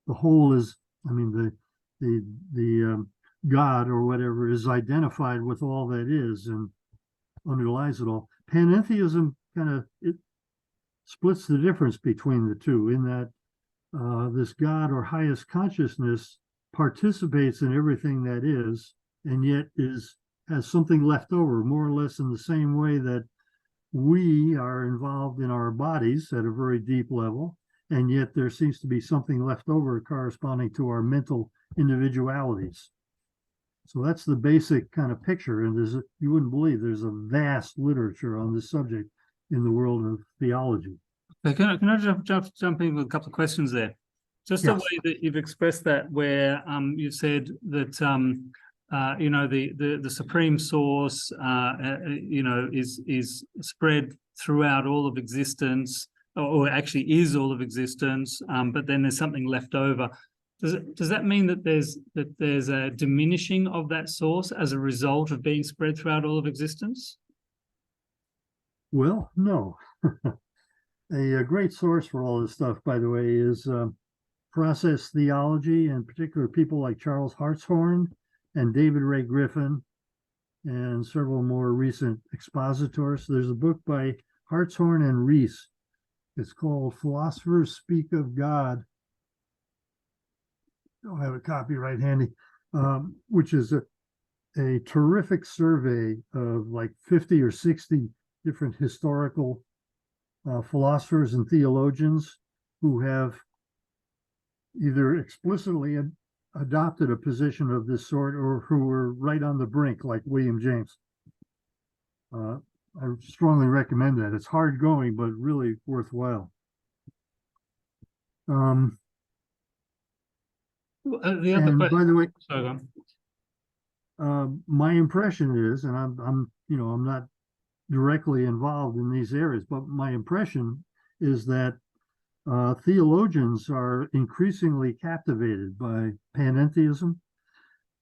the whole is, the God or whatever is identified with all that is and underlies it all. Panentheism it splits the difference between the two, in that this God or highest consciousness participates in everything that is, and yet has something left over, more or less in the same way that we are involved in our bodies at a very deep level, and yet there seems to be something left over corresponding to our mental individualities. So that's the basic kind of picture, and you wouldn't believe there's a vast literature on this subject in the world of theology. Can I jump in with a couple of questions there? Just the Yes. way that you've expressed that, where you said that you know, the supreme source you know, is spread throughout all of existence, or actually is all of existence, but then there's something left over. Does that mean that there's a diminishing of that source as a result of being spread throughout all of existence? Well, no. A great source for all this stuff, by the way, is process theology, and in particular people like Charles Hartshorne and David Ray Griffin and several more recent expositors. There's a book by Hartshorne and Rees. It's called Philosophers Speak of God. I don't have a copy right handy, which is a terrific survey of like 50 or 60 different historical philosophers and theologians who have either explicitly adopted a position of this sort or who were right on the brink, like William James. I strongly recommend that. It's hard going, but really worthwhile. The other And question, by the way, sorry, go on. my impression is, and I'm not directly involved in these areas, but my impression is that theologians are increasingly captivated by panentheism.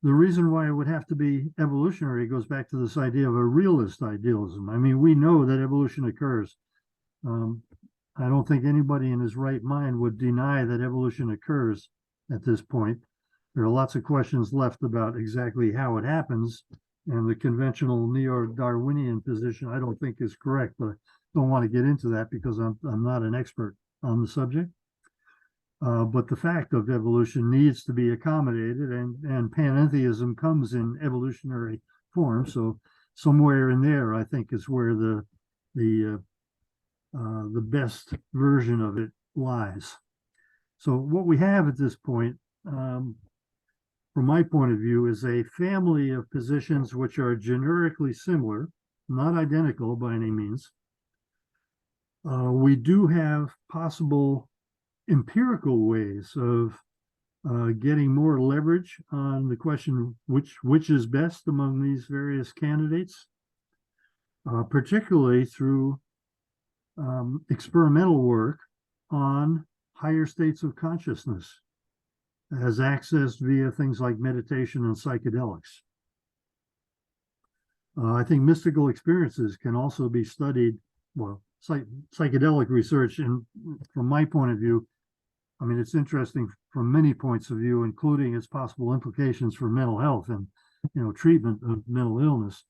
The reason why it would have to be evolutionary goes back to this idea of a realist idealism. I mean, we know that evolution occurs. I don't think anybody in his right mind would deny that evolution occurs at this point. There are lots of questions left about exactly how it happens, and the conventional neo-Darwinian position I don't think is correct, but I don't want to get into that because I'm not an expert on the subject. But the fact of evolution needs to be accommodated, and panentheism comes in evolutionary form. So somewhere in there, I think, is where the best version of it lies. So what we have at this point, from my point of view, is a family of positions which are generically similar, not identical by any means. We do have possible empirical ways of getting more leverage on the question which is best among these various candidates, particularly through experimental work on higher states of consciousness as accessed via things like meditation and psychedelics. I think mystical experiences can also be studied, well, psychedelic research, and from my point of view, I mean, it's interesting from many points of view, including its possible implications for mental health and, treatment of mental illness.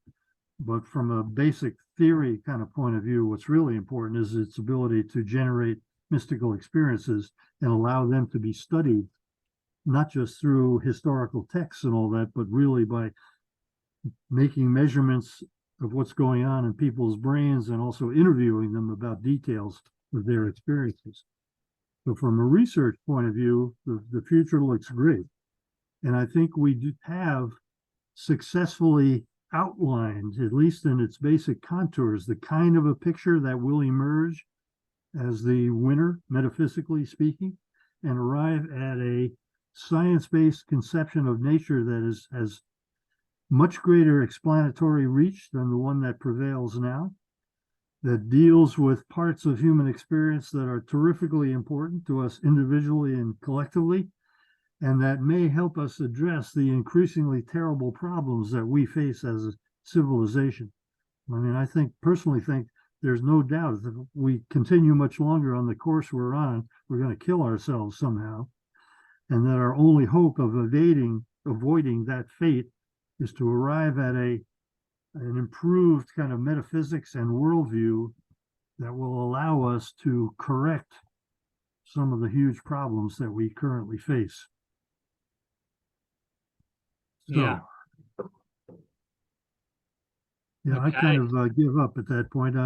But from a basic theory kind of point of view, what's really important is its ability to generate mystical experiences and allow them to be studied, not just through historical texts and all that, but really by making measurements of what's going on in people's brains and also interviewing them about details of their experiences. So from a research point of view, the future looks great. And I think we do have successfully outlined, at least in its basic contours, the kind of a picture that will emerge as the winner, metaphysically speaking, and arrive at a science-based conception of nature that has much greater explanatory reach than the one that prevails now, that deals with parts of human experience that are terrifically important to us individually and collectively, and that may help us address the increasingly terrible problems that we face as a civilization. I mean, I personally think there's no doubt that if we continue much longer on the course we're on, we're going to kill ourselves somehow, and that our only hope of avoiding that fate is to arrive at an improved kind of metaphysics and worldview that will allow us to correct some of the huge problems that we currently face. So, Yeah. Yeah, I kind of give up at that point.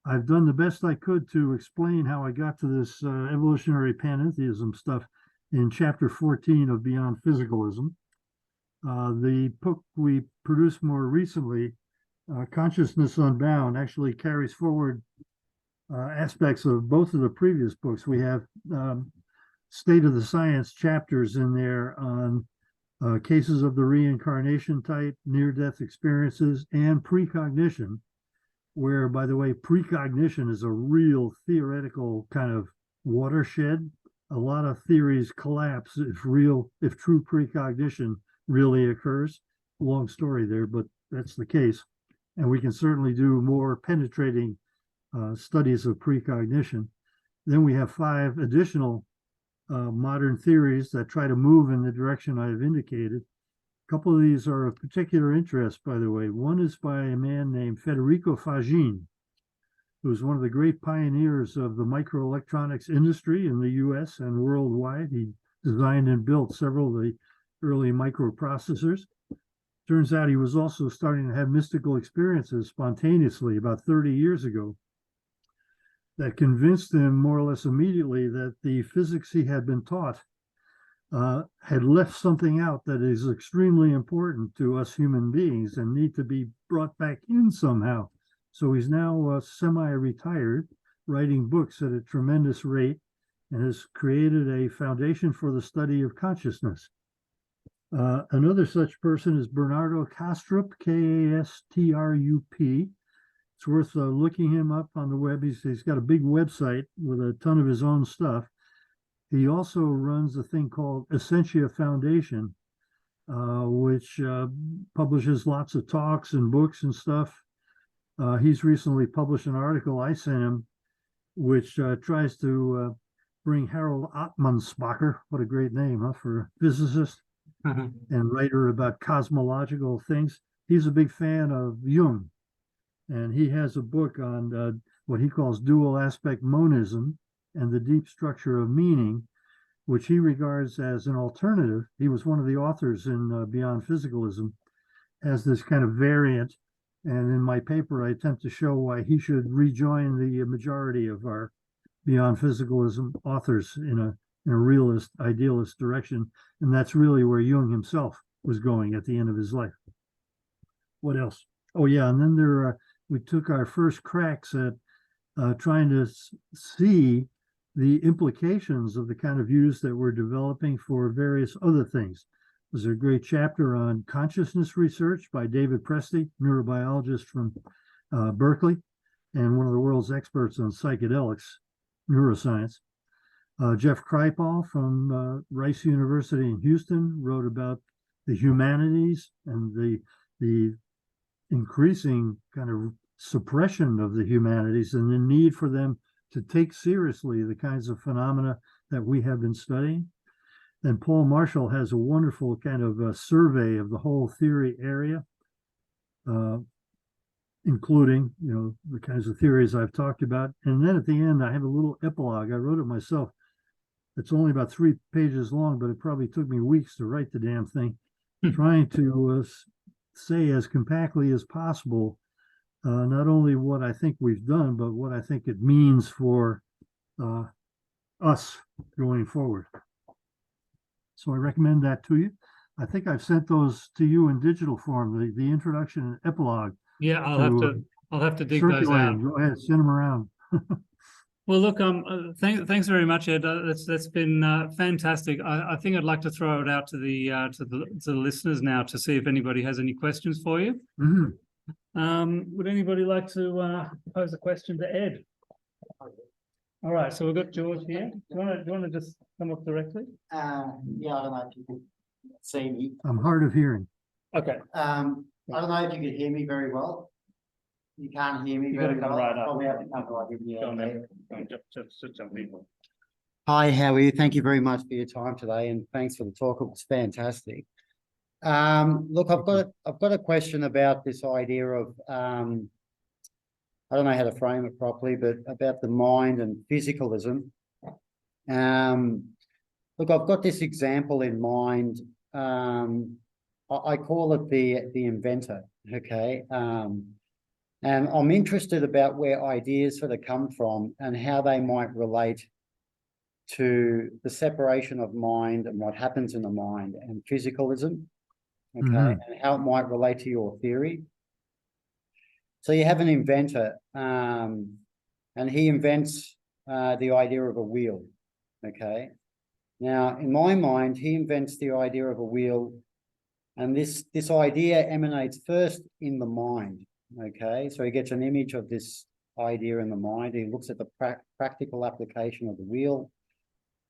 I've done the best I could to explain how I got to this evolutionary panentheism stuff in chapter 14 of Beyond Physicalism. The book we produced more recently, Consciousness Unbound, actually carries forward aspects of both of the previous books. We have state of the science chapters in there on cases of the reincarnation type, near-death experiences, and precognition, where, by the way, precognition is a real theoretical kind of watershed. A lot of theories collapse if true precognition really occurs. Long story there, but that's the case. And we can certainly do more penetrating studies of precognition. Then we have 5 additional modern theories that try to move in the direction I've indicated. A couple of these are of particular interest, by the way. One is by a man named Federico Fagin, who's one of the great pioneers of the microelectronics industry in the US and worldwide. He designed and built several of the early microprocessors. Turns out he was also starting to have mystical experiences spontaneously about 30 years ago that convinced him more or less immediately that the physics he had been taught had left something out that is extremely important to us human beings and need to be brought back in somehow. So he's now semi-retired, writing books at a tremendous rate, and has created a foundation for the study of consciousness. Another such person is Bernardo Kastrup, Kastrup. It's worth looking him up on the web. He's got a big website with a ton of his own stuff. He also runs a thing called Essentia Foundation, which publishes lots of talks and books and stuff. He's recently published an article I sent him, which tries to bring Harold Atmanspacher, what a great name, huh, for a physicist and writer about cosmological things. He's a big fan of Jung, and he has a book on what he calls dual aspect monism and the deep structure of meaning, which he regards as an alternative. He was one of the authors in Beyond Physicalism, as this kind of variant. And in my paper, I attempt to show why he should rejoin the majority of our Beyond Physicalism authors in a realist, idealist direction. And that's really where Jung himself was going at the end of his life. What else? Oh, yeah. And then we took our first cracks at trying to see the implications of the kind of views that we're developing for various other things. There's a great chapter on consciousness research by David Presti, neurobiologist from Berkeley, and one of the world's experts on psychedelics, neuroscience. Jeff Kripal from Rice University in Houston wrote about the humanities and the increasing kind of suppression of the humanities and the need for them to take seriously the kinds of phenomena that we have been studying. And Paul Marshall has a wonderful kind of survey of the whole theory area, including, the kinds of theories I've talked about. And then at the end, I have a little epilogue. I wrote it myself. It's only about 3 pages long, but it probably took me weeks to write the damn thing, trying to say as compactly as possible not only what I think we've done, but what I think it means for us going forward. So I recommend that to you. I think I've sent those to you in digital form, the introduction and epilogue. Yeah, I'll have to dig those out. Go ahead, send them around. Well, look, thanks very much, Ed. That's been fantastic. I think I'd like to throw it out to the listeners now to see if anybody has any questions for you. Would anybody like to pose a question to Ed? All right, so we've got George here. Do you want to just come up directly? Yeah, I don't know if you can see me. I'm hard of hearing. Okay. I don't know if you can hear me very well. You can't hear me very well. Right up. Probably have to come right in here. Go on then. Just jump in. Hi, how are you? Thank you very much for your time today, and thanks for the talk. It was fantastic. Look, I've got a question about this idea of I don't know how to frame it properly, but about the mind and physicalism. Look, I've got this example in mind. I call it the inventor. Okay. And I'm interested about where ideas sort of come from and how they might relate to the separation of mind and what happens in the mind and physicalism, okay, and how it might relate to your theory. So you have an inventor, and he invents the idea of a wheel. Okay. Now, in my mind, he invents the idea of a wheel, and this idea emanates first in the mind. Okay, so he gets an image of this idea in the mind. He looks at the practical application of the wheel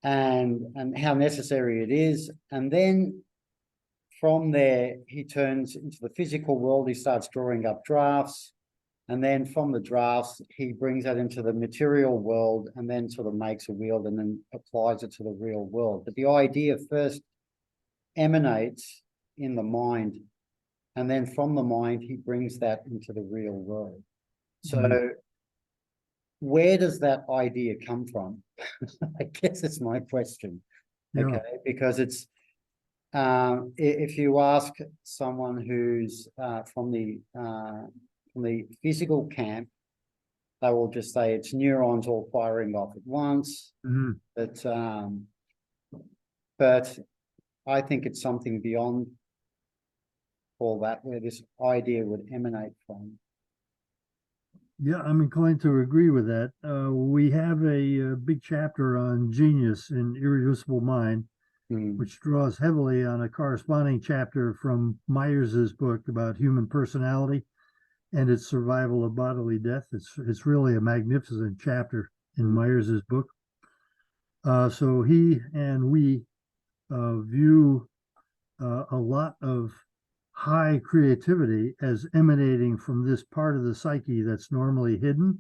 and how necessary it is, and then from there he turns into the physical world. He starts drawing up drafts, and then from the drafts he brings that into the material world, and then sort of makes a wheel and then applies it to the real world. But the idea first emanates in the mind, and then from the mind he brings that into the real world. So where does that idea come from? I guess it's my question. Okay, because it's if you ask someone who's from the physical camp, they will just say it's neurons all firing off at once. But I think it's something beyond all that, where this idea would emanate from. Yeah, I'm inclined to agree with that. We have a big chapter on genius in Irreducible Mind, which draws heavily on a corresponding chapter from Myers's book about human personality and its survival of bodily death. It's really a magnificent chapter in Myers's book. So he and we view a lot of high creativity as emanating from this part of the psyche that's normally hidden,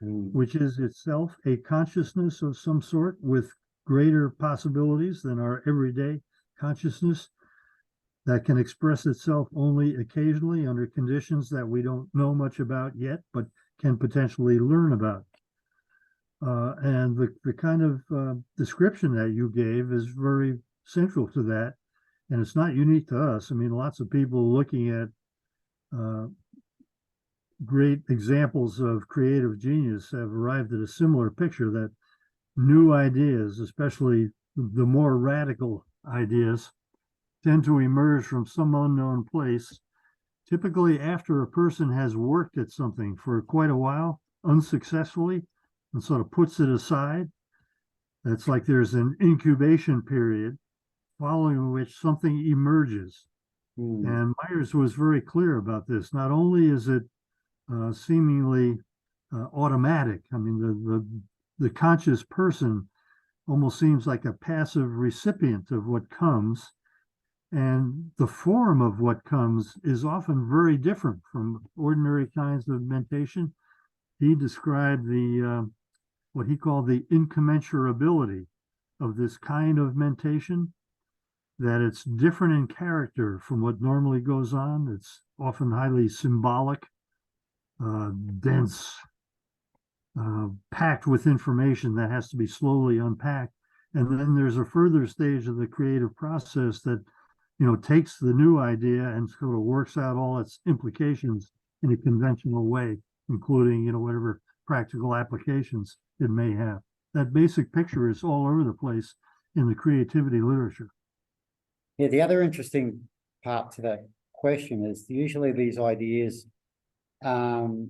which is itself a consciousness of some sort with greater possibilities than our everyday consciousness, that can express itself only occasionally under conditions that we don't know much about yet, but can potentially learn about. And the kind of description that you gave is very central to that. And it's not unique to us. I mean, lots of people looking at great examples of creative genius have arrived at a similar picture, that new ideas, especially the more radical ideas, tend to emerge from some unknown place, typically after a person has worked at something for quite a while, unsuccessfully, and sort of puts it aside. It's like there's an incubation period, following which something emerges. And Myers was very clear about this. Not only is it seemingly automatic, I mean, the conscious person almost seems like a passive recipient of what comes, and the form of what comes is often very different from ordinary kinds of mentation. He described the what he called the incommensurability of this kind of mentation, that it's different in character from what normally goes on. It's often highly symbolic, dense, packed with information that has to be slowly unpacked. And then there's a further stage of the creative process that, takes the new idea and sort of works out all its implications in a conventional way, including, whatever practical applications it may have. That basic picture is all over the place in the creativity literature. Yeah, the other interesting part to that question is usually these ideas, that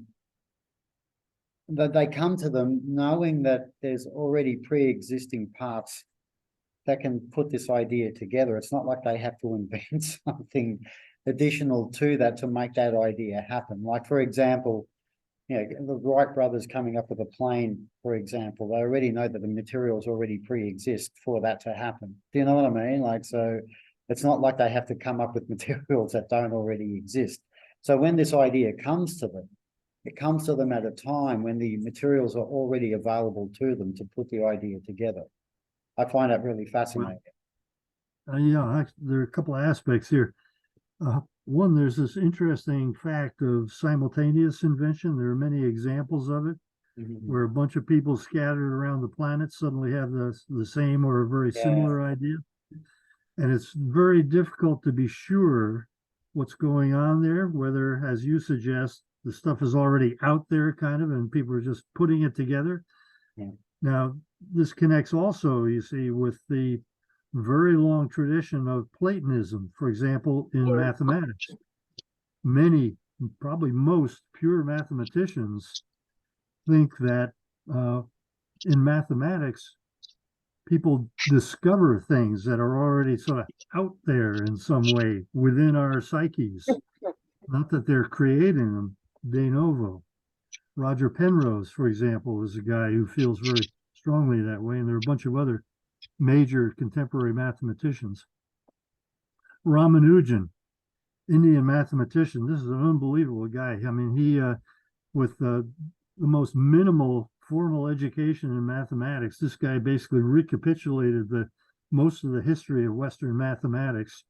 they come to them knowing that there's already pre-existing parts that can put this idea together. It's not like they have to invent something additional to that to make that idea happen. Like, for example, the Wright brothers coming up with a plane, for example, they already know that the materials already pre-exist for that to happen. Do you know what I mean? Like, so it's not like they have to come up with materials that don't already exist. So when this idea comes to them, it comes to them at a time when the materials are already available to them to put the idea together. I find that really fascinating. Well, there are a couple of aspects here. One, there's this interesting fact of simultaneous invention. There are many examples of it, where a bunch of people scattered around the planet suddenly have the same or a very similar idea. And it's very difficult to be sure what's going on there, whether, as you suggest, the stuff is already out there kind of, and people are just putting it together. Now, this connects also, you see, with the very long tradition of Platonism, for example, in mathematics. Many, probably most pure mathematicians think that in mathematics, people discover things that are already sort of out there in some way within our psyches. Not that they're creating them de novo. Roger Penrose, for example, is a guy who feels very strongly that way, and there are a bunch of other major contemporary mathematicians. Ramanujan, Indian mathematician, this is an unbelievable guy. I mean, he, with the most minimal formal education in mathematics, this guy basically recapitulated most of the history of Western mathematics,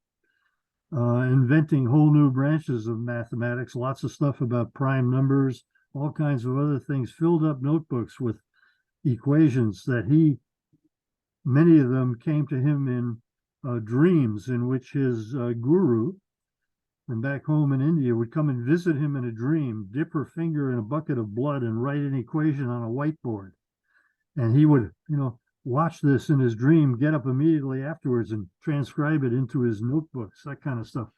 inventing whole new branches of mathematics, lots of stuff about prime numbers, all kinds of other things, filled up notebooks with equations that many of them came to him in dreams, in which his guru from back home in India would come and visit him in a dream, dip her finger in a bucket of blood and write an equation on a whiteboard. And he would, watch this in his dream, get up immediately afterwards and transcribe it into his notebooks, that kind of stuff.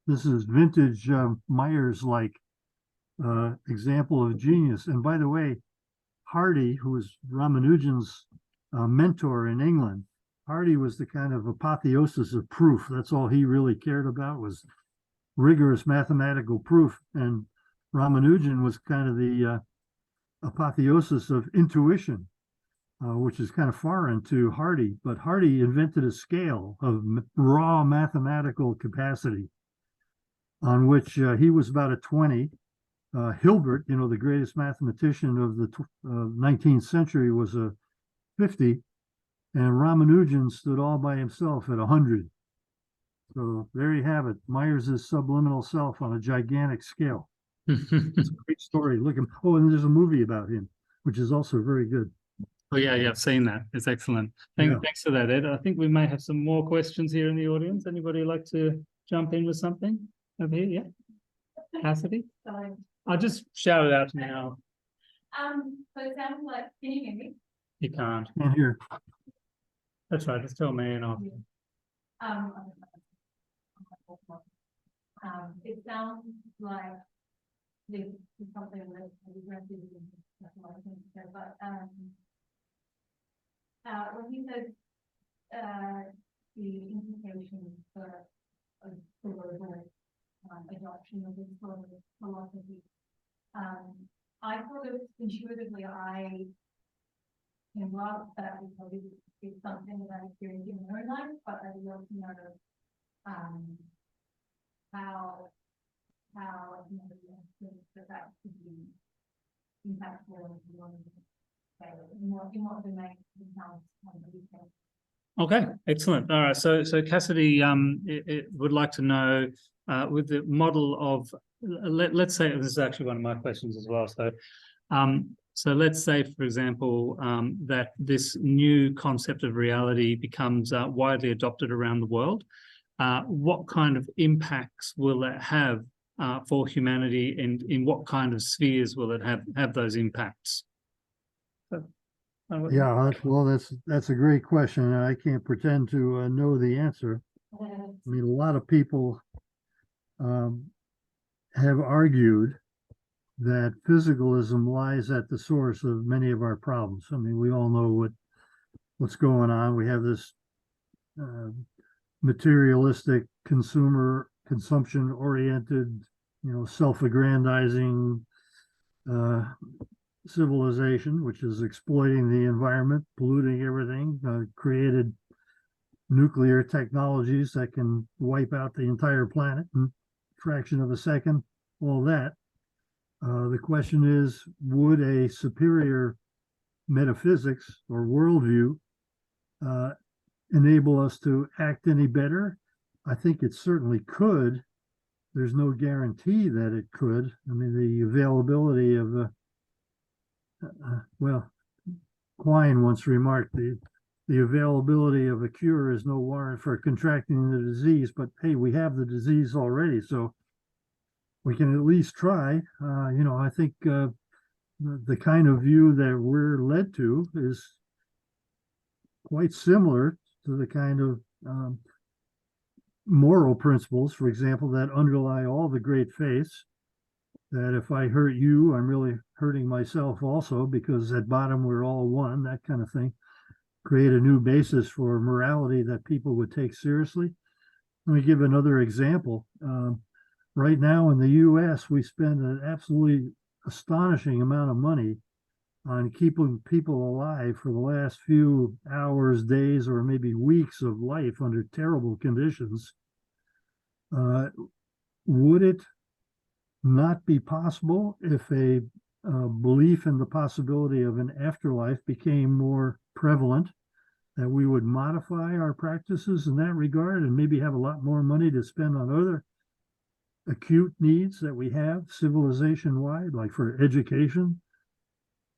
This is vintage Myers-like example of genius. And by the way, Hardy, who was Ramanujan's mentor in England, Hardy was the kind of apotheosis of proof. That's all he really cared about, was rigorous mathematical proof. And Ramanujan was kind of the apotheosis of intuition, which is kind of foreign to Hardy. But Hardy invented a scale of raw mathematical capacity on which he was about a 20. Hilbert, the greatest mathematician of the 19th century, was a 50, and Ramanujan stood all by himself at 100. So there you have it. Myers' subliminal self on a gigantic scale. It's a great story. Look at him. Oh, and there's a movie about him, which is also very good. Oh yeah, I've seen that. It's excellent. Thanks for that, Ed. I think we may have some more questions here in the audience. Anybody like to jump in with something over here? Yeah, Cassidy. Sorry. I'll just shout it out now. So it sounds like, can you hear me? You can't. And here, That's right. Just tell me and I'll. It sounds like this is something that we went through, but when he says the implications for a global adoption of this sort of philosophy, I sort of intuitively I can love that because it's something that I experience in my own life, but I want to know how that could be impactful in what the main sounds. Okay, excellent. All right. So Cassidy it would like to know with the model of let's say this is actually one of my questions as well. So let's say, for example, that this new concept of reality becomes widely adopted around the world. What kind of impacts will it have for humanity, and in what kind of spheres will it have those impacts? yeah, well, that's a great question, and I can't pretend to know the answer. I mean, a lot of people have argued that physicalism lies at the source of many of our problems. I mean, we all know what's going on. We have this materialistic, consumption-oriented, self-aggrandizing civilization, which is exploiting the environment, polluting everything, created nuclear technologies that can wipe out the entire planet in a fraction of a second, all that. The question is, would a superior metaphysics or worldview enable us to act any better? I think it certainly could. There's no guarantee that it could. I mean, the availability of Quine once remarked, the availability of a cure is no warrant for contracting the disease, but hey, we have the disease already, so we can at least try. I think the kind of view that we're led to is quite similar to the kind of moral principles, for example, that underlie all the great faiths. that if I hurt you, I'm really hurting myself also, because at bottom we're all one, that kind of thing. Create a new basis for morality that people would take seriously. Let me give another example. Right now in the US, we spend an absolutely astonishing amount of money on keeping people alive for the last few hours, days, or maybe weeks of life under terrible conditions. Would it not be possible if a belief in the possibility of an afterlife became more prevalent, that we would modify our practices in that regard and maybe have a lot more money to spend on other acute needs that we have civilization-wide, like for education?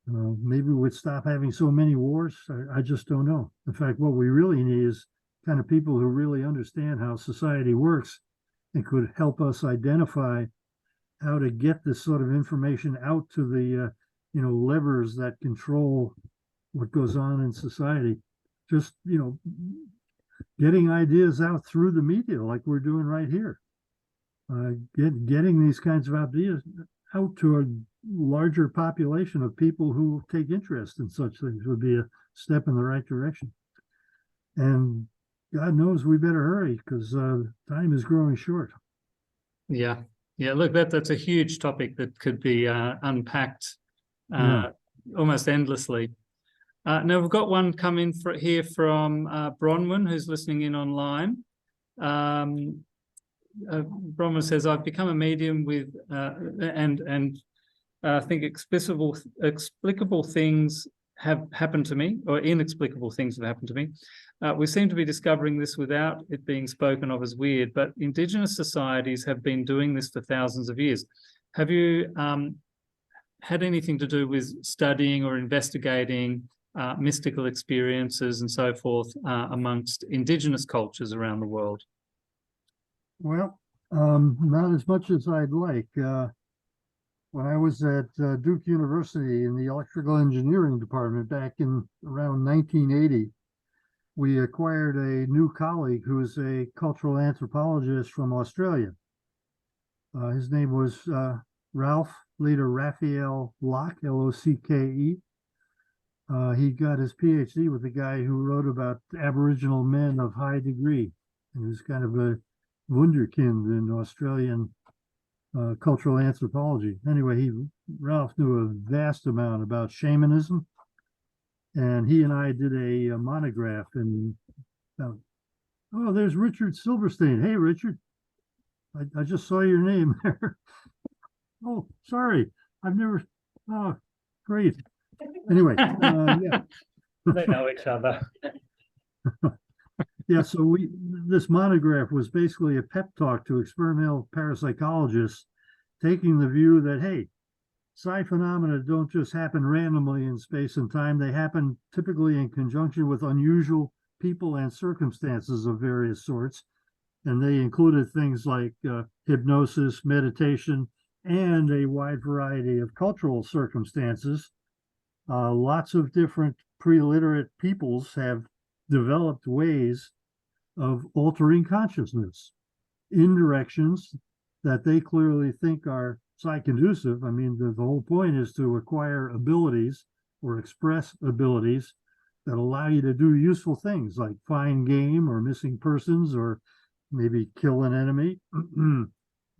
Maybe we would stop having so many wars. I just don't know. In fact, what we really need is kind of people who really understand how society works and could help us identify how to get this sort of information out to the levers that control what goes on in society. Just getting ideas out through the media, like we're doing right here. Getting these kinds of ideas out to a larger population of people who take interest in such things would be a step in the right direction. And God knows we better hurry, because time is growing short. Yeah. Look, that's a huge topic that could be unpacked almost endlessly. Now we've got one coming here from Bronwyn, who's listening in online. Bronwyn says, "I've become a medium with and I think explicable things have happened to me, or inexplicable things have happened to me. We seem to be discovering this without it being spoken of as weird, but Indigenous societies have been doing this for thousands of years. Have you had anything to do with studying or investigating mystical experiences and so forth amongst Indigenous cultures around the world?" Well, not as much as I'd like. When I was at Duke University in the electrical engineering department back in around 1980, we acquired a new colleague who is a cultural anthropologist from Australia. His name was Ralph, later Raphael Locke, L-O-C-K-E. He got his PhD with the guy who wrote about Aboriginal men of high degree. He was kind of a wunderkind in Australian cultural anthropology. Anyway, Ralph knew a vast amount about shamanism, and he and I did a monograph. And oh, there's Richard Silverstein. Hey, Richard, I just saw your name there. Oh, sorry, I've never. Oh, great. Anyway, yeah. They know each other. Yeah, so this monograph was basically a pep talk to experimental parapsychologists, taking the view that, hey, psi phenomena don't just happen randomly in space and time. They happen typically in conjunction with unusual people and circumstances of various sorts. And they included things like hypnosis, meditation, and a wide variety of cultural circumstances. Lots of different pre-literate peoples have developed ways of altering consciousness in directions that they clearly think are psi-conducive. I mean, the whole point is to acquire abilities or express abilities that allow you to do useful things like find game or missing persons, or maybe kill an enemy.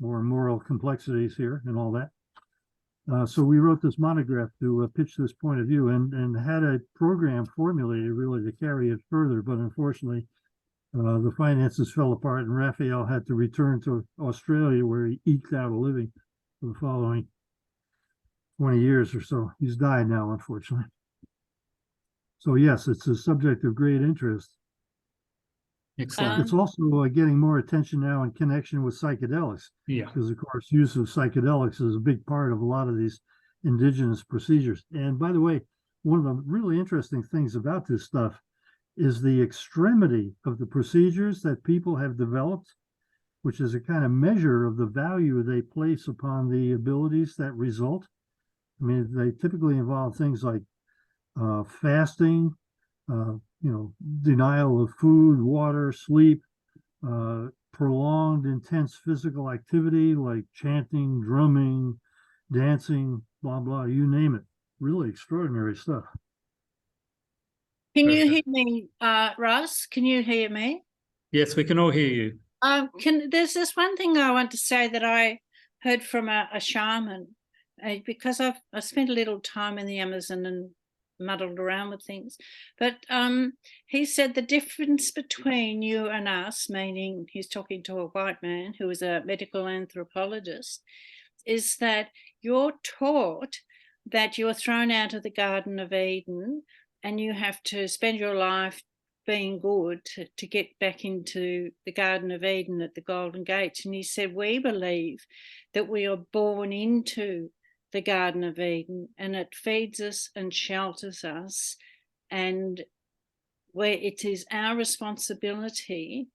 More moral complexities here and all that. So we wrote this monograph to pitch this point of view, and had a program formulated really to carry it further. But unfortunately, the finances fell apart, and Raphael had to return to Australia, where he eked out a living for the following 20 years or so. He's died now, unfortunately. So yes, it's a subject of great interest. Excellent. It's also getting more attention now in connection with psychedelics. Yeah. Because, of course, use of psychedelics is a big part of a lot of these indigenous procedures. And by the way, one of the really interesting things about this stuff is the extremity of the procedures that people have developed, which is a kind of measure of the value they place upon the abilities that result. I mean, they typically involve things like fasting, denial of food, water, sleep, prolonged intense physical activity like chanting, drumming, dancing, blah, blah, you name it. Really extraordinary stuff. Can you hear me, Russ? Can you hear me? Yes, we can all hear you. There's this one thing I want to say that I heard from a shaman, because I spent a little time in the Amazon and muddled around with things. But he said the difference between you and us, meaning he's talking to a white man who is a medical anthropologist, is that you're taught that you're thrown out of the Garden of Eden and you have to spend your life being good to get back into the Garden of Eden at the Golden Gates. And he said, we believe that we are born into the Garden of Eden and it feeds us and shelters us, and where it is our responsibility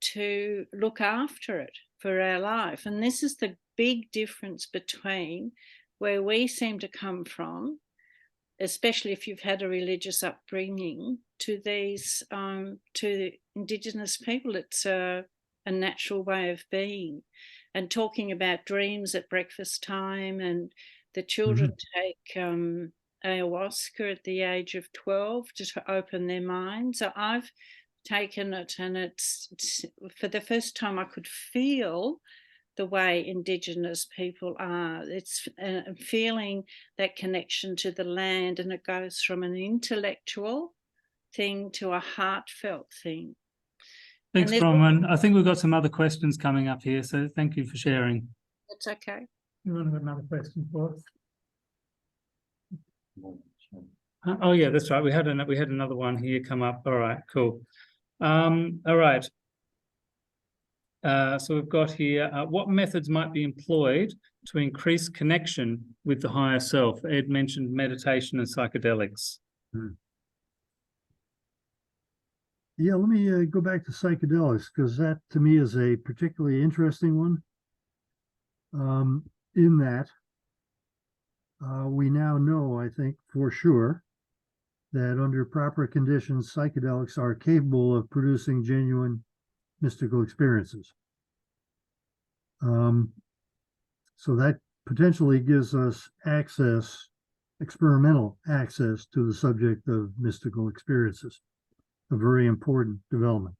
to look after it for our life. And this is the big difference between where we seem to come from, especially if you've had a religious upbringing, to these to Indigenous people. It's a natural way of being. And talking about dreams at breakfast time, and the children take ayahuasca at the age of 12 to open their minds. So I've taken it, and it's for the first time I could feel the way Indigenous people are. It's feeling that connection to the land, and it goes from an intellectual thing to a heartfelt thing. Thanks, Bronwyn. I think we've got some other questions coming up here, so thank you for sharing. That's okay. You want to have another question for us? Oh yeah, that's right. We had another one here come up. All right, cool. All right. So we've got here, what methods might be employed to increase connection with the higher self? Ed mentioned meditation and psychedelics. Yeah, let me go back to psychedelics, because that to me is a particularly interesting one. In that we now know, I think for sure, that under proper conditions, psychedelics are capable of producing genuine mystical experiences. So that potentially gives us access, experimental access, to the subject of mystical experiences. A very important development.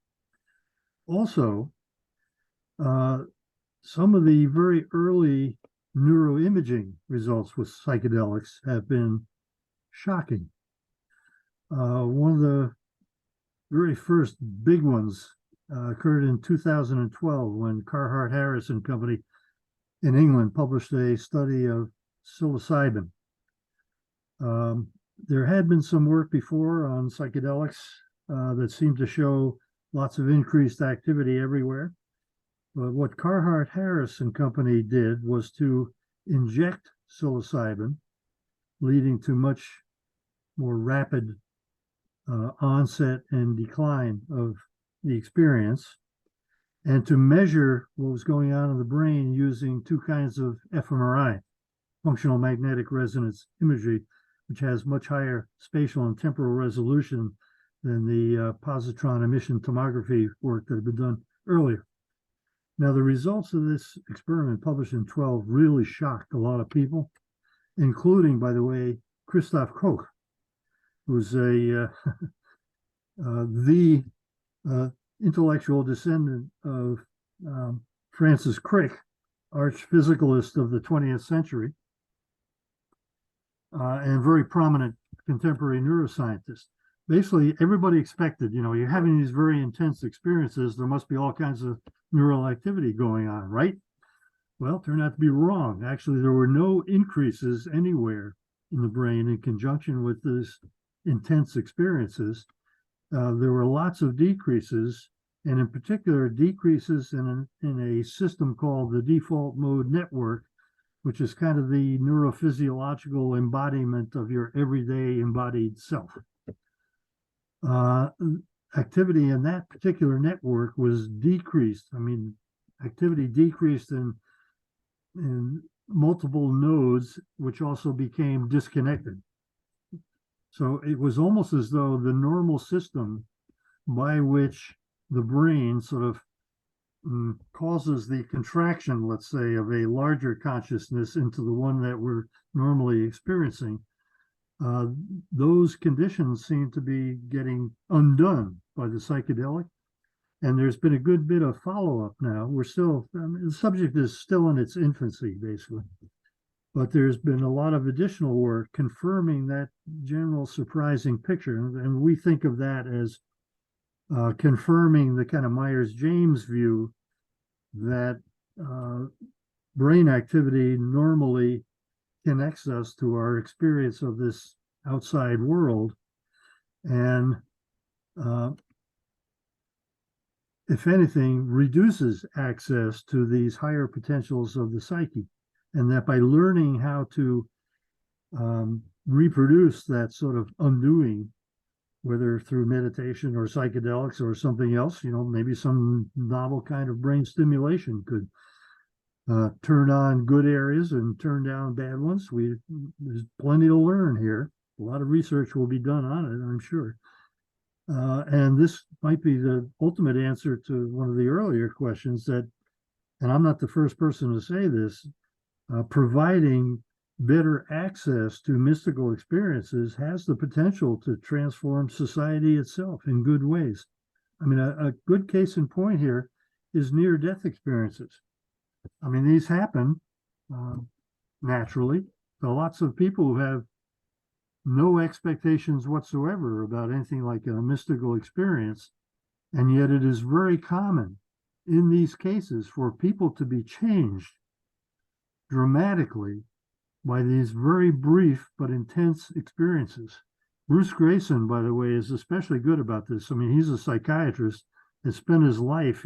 Also, some of the very early neuroimaging results with psychedelics have been shocking. One of the very first big ones occurred in 2012 when Carhart Harris and Company in England published a study of psilocybin. There had been some work before on psychedelics that seemed to show lots of increased activity everywhere. But what Carhart Harris and Company did was to inject psilocybin, leading to much more rapid onset and decline of the experience, and to measure what was going on in the brain using two kinds of fMRI, functional magnetic resonance imagery, which has much higher spatial and temporal resolution than the positron emission tomography work that had been done earlier. Now, the results of this experiment published in 12 really shocked a lot of people, including, by the way, Christoph Koch, who's the intellectual descendant of Francis Crick, arch-physicalist of the 20th century, and very prominent contemporary neuroscientist. Basically, everybody expected, you're having these very intense experiences, there must be all kinds of neural activity going on, right? Well, it turned out to be wrong. Actually, there were no increases anywhere in the brain in conjunction with these intense experiences. There were lots of decreases, and in particular, decreases in a system called the default mode network, which is kind of the neurophysiological embodiment of your everyday embodied self. Activity in that particular network was decreased. I mean, activity decreased in multiple nodes, which also became disconnected. So it was almost as though the normal system by which the brain sort of causes the contraction, let's say, of a larger consciousness into the one that we're normally experiencing, those conditions seem to be getting undone by the psychedelic. And there's been a good bit of follow-up now. We're still, the subject is still in its infancy, basically. But there's been a lot of additional work confirming that general surprising picture. And we think of that as confirming the kind of Myers-James view that brain activity normally connects us to our experience of this outside world. And if anything, reduces access to these higher potentials of the psyche. And that by learning how to reproduce that sort of undoing, whether through meditation or psychedelics or something else, maybe some novel kind of brain stimulation could turn on good areas and turn down bad ones. There's plenty to learn here. A lot of research will be done on it, I'm sure. And this might be the ultimate answer to one of the earlier questions that, and I'm not the first person to say this, providing better access to mystical experiences has the potential to transform society itself in good ways. I mean, a good case in point here is near-death experiences. I mean, these happen naturally. There are lots of people who have no expectations whatsoever about anything like a mystical experience, and yet it is very common in these cases for people to be changed dramatically by these very brief but intense experiences. Bruce Grayson, by the way, is especially good about this. I mean, he's a psychiatrist, has spent his life,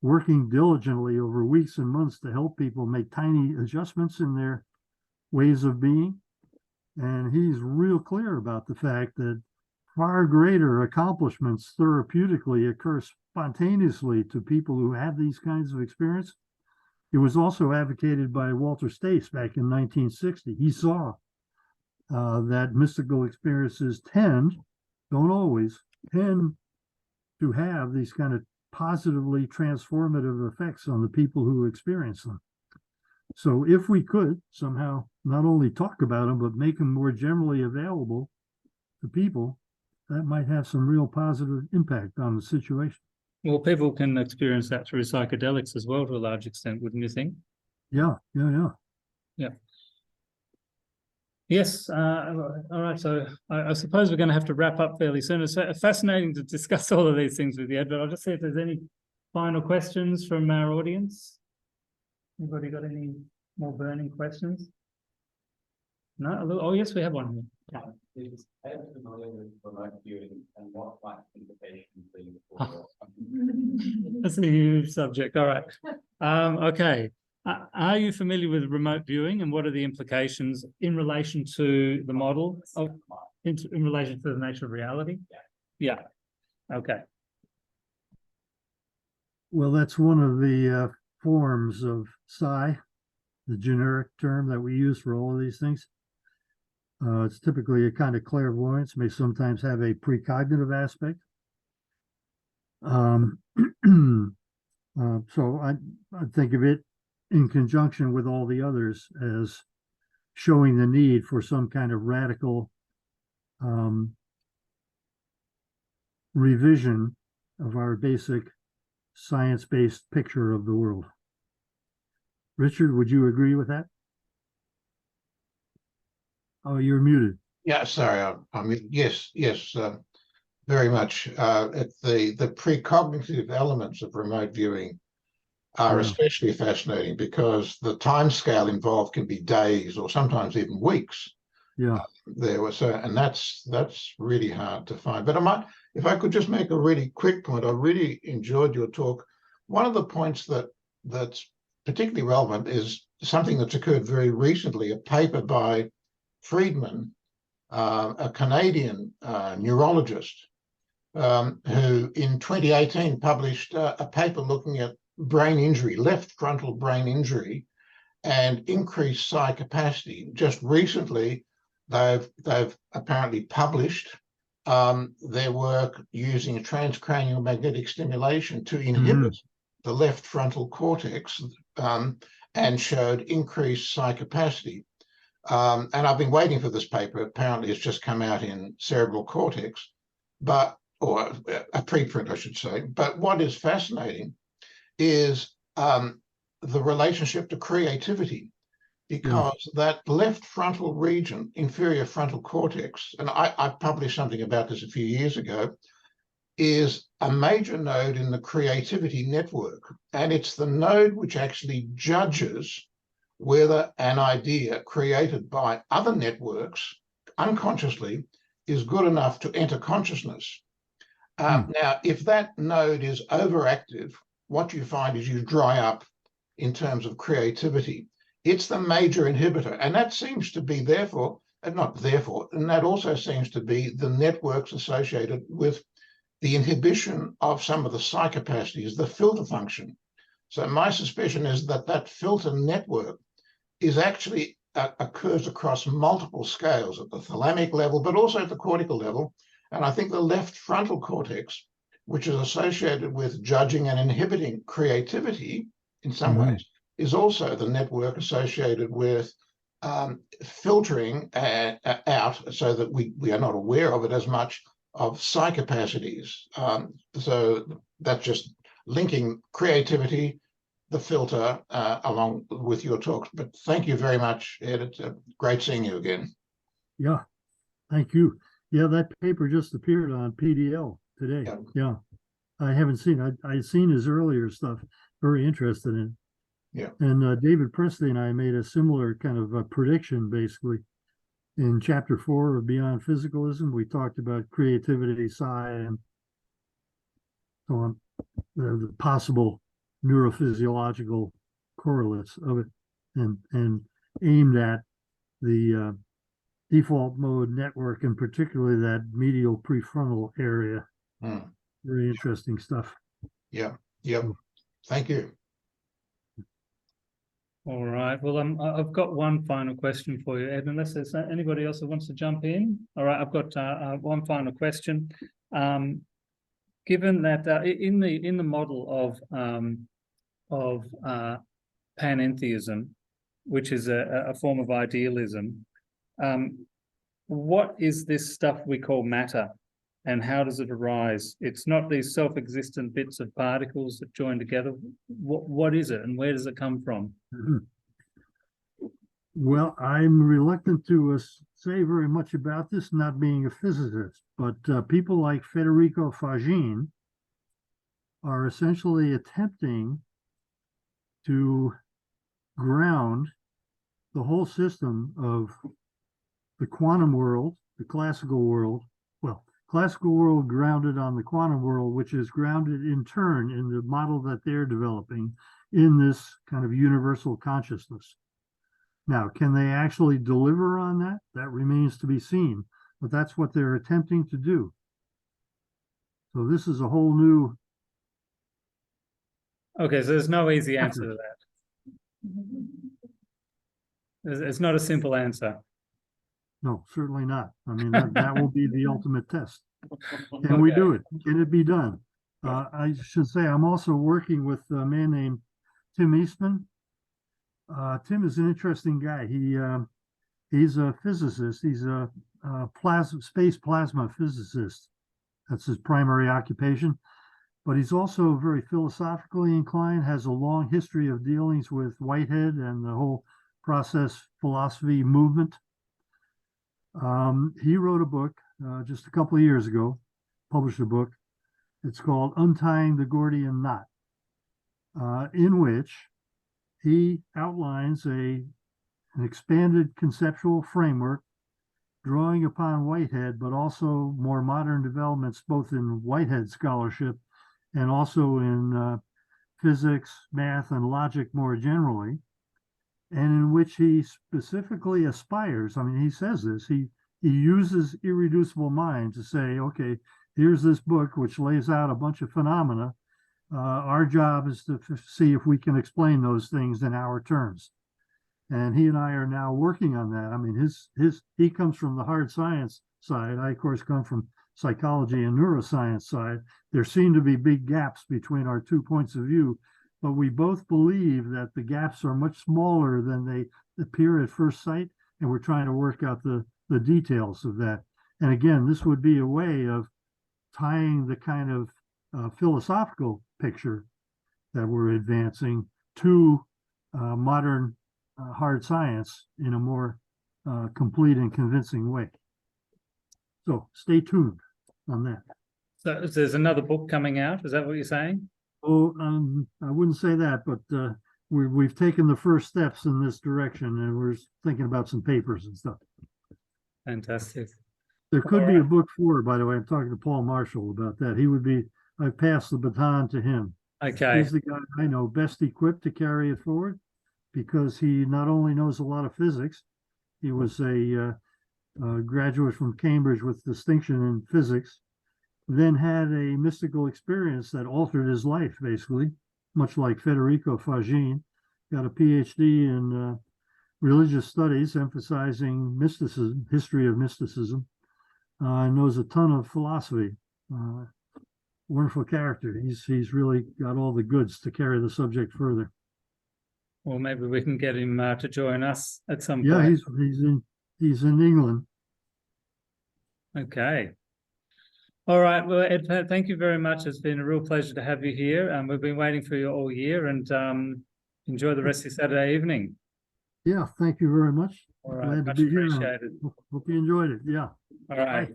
working diligently over weeks and months to help people make tiny adjustments in their ways of being. And he's real clear about the fact that far greater accomplishments therapeutically occur spontaneously to people who have these kinds of experience. It was also advocated by Walter Stace back in 1960. He saw that mystical experiences don't always, tend to have these kind of positively transformative effects on the people who experience them. So if we could somehow not only talk about them, but make them more generally available to people, that might have some real positive impact on the situation. Well, people can experience that through psychedelics as well to a large extent, wouldn't you think? Yeah. Yes. All right. So I suppose we're going to have to wrap up fairly soon. It's fascinating to discuss all of these things with you, Ed, but I'll just see if there's any final questions from our audience. Anybody got any more burning questions? No? Oh, yes, we have one here. Is Ed familiar with remote viewing and what might implications be for? That's a huge subject. All right. Okay. Are you familiar with remote viewing and what are the implications in relation to the model of in relation to the nature of reality? Yeah. Okay. Well, that's one of the forms of psi, the generic term that we use for all of these things. It's typically a kind of clairvoyance, may sometimes have a precognitive aspect. So I think of it in conjunction with all the others as showing the need for some kind of radical revision of our basic science-based picture of the world. Richard, would you agree with that? Oh, you're muted. Yeah, sorry. I mean, yes, very much. The precognitive elements of remote viewing are especially fascinating because the time scale involved can be days or sometimes even weeks. Yeah. And that's really hard to find. But if I could just make a really quick point, I really enjoyed your talk. One of the points that's particularly relevant is something that's occurred very recently, a paper by Friedman, a Canadian neurologist, who in 2018 published a paper looking at brain injury, left frontal brain injury, and increased psi capacity. Just recently, they've apparently published their work using transcranial magnetic stimulation to inhibit the left frontal cortex and showed increased psychopacity. And I've been waiting for this paper. Apparently, it's just come out in cerebral cortex, or a preprint, I should say. But what is fascinating is the relationship to creativity, because that left frontal region, inferior frontal cortex, and I published something about this a few years ago, is a major node in the creativity network. And it's the node which actually judges whether an idea created by other networks unconsciously is good enough to enter consciousness. Now, if that node is overactive, what you find is you dry up in terms of creativity. It's the major inhibitor, and that seems to be and that also seems to be the networks associated with the inhibition of some of the psychopathologies, the filter function. So my suspicion is that filter network is actually occurs across multiple scales at the thalamic level, but also at the cortical level. And I think the left frontal cortex, which is associated with judging and inhibiting creativity in some ways, is also the network associated with filtering out so that we are not aware of it as much of psychopathologies. So that's just linking creativity, the filter, along with your talks. But thank you very much, Ed. It's great seeing you again. Yeah, thank you. Yeah, that paper just appeared on PDL today. Yeah, I haven't seen it. I'd seen his earlier stuff. Very interested in it. Yeah. And David Presley and I made a similar kind of a prediction, basically. In chapter 4 of Beyond Physicalism, we talked about creativity, psi, and so on, the possible neurophysiological correlates of it, and aimed at the default mode network, and particularly that medial prefrontal area. Very interesting stuff. Yeah. Thank you. All right. Well, I've got one final question for you, Ed, unless there's anybody else that wants to jump in. All right, I've got one final question. Given that in the model of panentheism, which is a form of idealism, what is this stuff we call matter, and how does it arise? It's not these self-existent bits of particles that join together. What is it, and where does it come from? Well, I'm reluctant to say very much about this, not being a physicist, but people like Federico Fagin are essentially attempting to ground the whole system of the quantum world, the classical world, classical world grounded on the quantum world, which is grounded in turn in the model that they're developing in this kind of universal consciousness. Now, can they actually deliver on that? That remains to be seen, but that's what they're attempting to do. So this is a whole new... Okay, so there's no easy answer to that. It's not a simple answer. No, certainly not. I mean, that will be the ultimate test. Can we do it? Can it be done? I should say I'm also working with a man named Tim Eastman. Tim is an interesting guy. He's a physicist. He's a space plasma physicist. That's his primary occupation. But he's also very philosophically inclined, has a long history of dealings with Whitehead and the whole process philosophy movement. He wrote a book just a couple of years ago, published a book. It's called Untying the Gordian Knot, in which he outlines an expanded conceptual framework drawing upon Whitehead, but also more modern developments both in Whitehead scholarship and also in physics, math, and logic more generally, and in which he specifically aspires. I mean, he says this, he uses irreducible mind to say, okay, here's this book which lays out a bunch of phenomena. Our job is to see if we can explain those things in our terms. And he and I are now working on that. I mean, he comes from the hard science side. I, of course, come from psychology and neuroscience side, there seem to be big gaps between our 2 points of view, but we both believe that the gaps are much smaller than they appear at first sight, and we're trying to work out the details of that. And again, this would be a way of tying the kind of philosophical picture that we're advancing to modern hard science in a more complete and convincing way. So stay tuned on that. So there's another book coming out. Is that what you're saying? Oh, I wouldn't say that, but we've taken the first steps in this direction, and we're thinking about some papers and stuff. Fantastic. There could be a book 4, by the way. I'm talking to Paul Marshall about that. He would be, I passed the baton to him. Okay. He's the guy I know best equipped to carry it forward, because he not only knows a lot of physics, he was a graduate from Cambridge with distinction in physics, then had a mystical experience that altered his life, basically, much like Federico Fagin. Got a PhD in religious studies, emphasizing mysticism, history of mysticism, knows a ton of philosophy. Wonderful character. He's really got all the goods to carry the subject further. Well, maybe we can get him to join us at some Yeah, point. he's in England. Okay. All right. Well, Ed, thank you very much. It's been a real pleasure to have you here. And we've been waiting for you all year, and enjoy the rest of your Saturday evening. Yeah, thank you very much. All right. Glad to Much be here. appreciated. Hope you enjoyed it. Yeah. All right. Bye.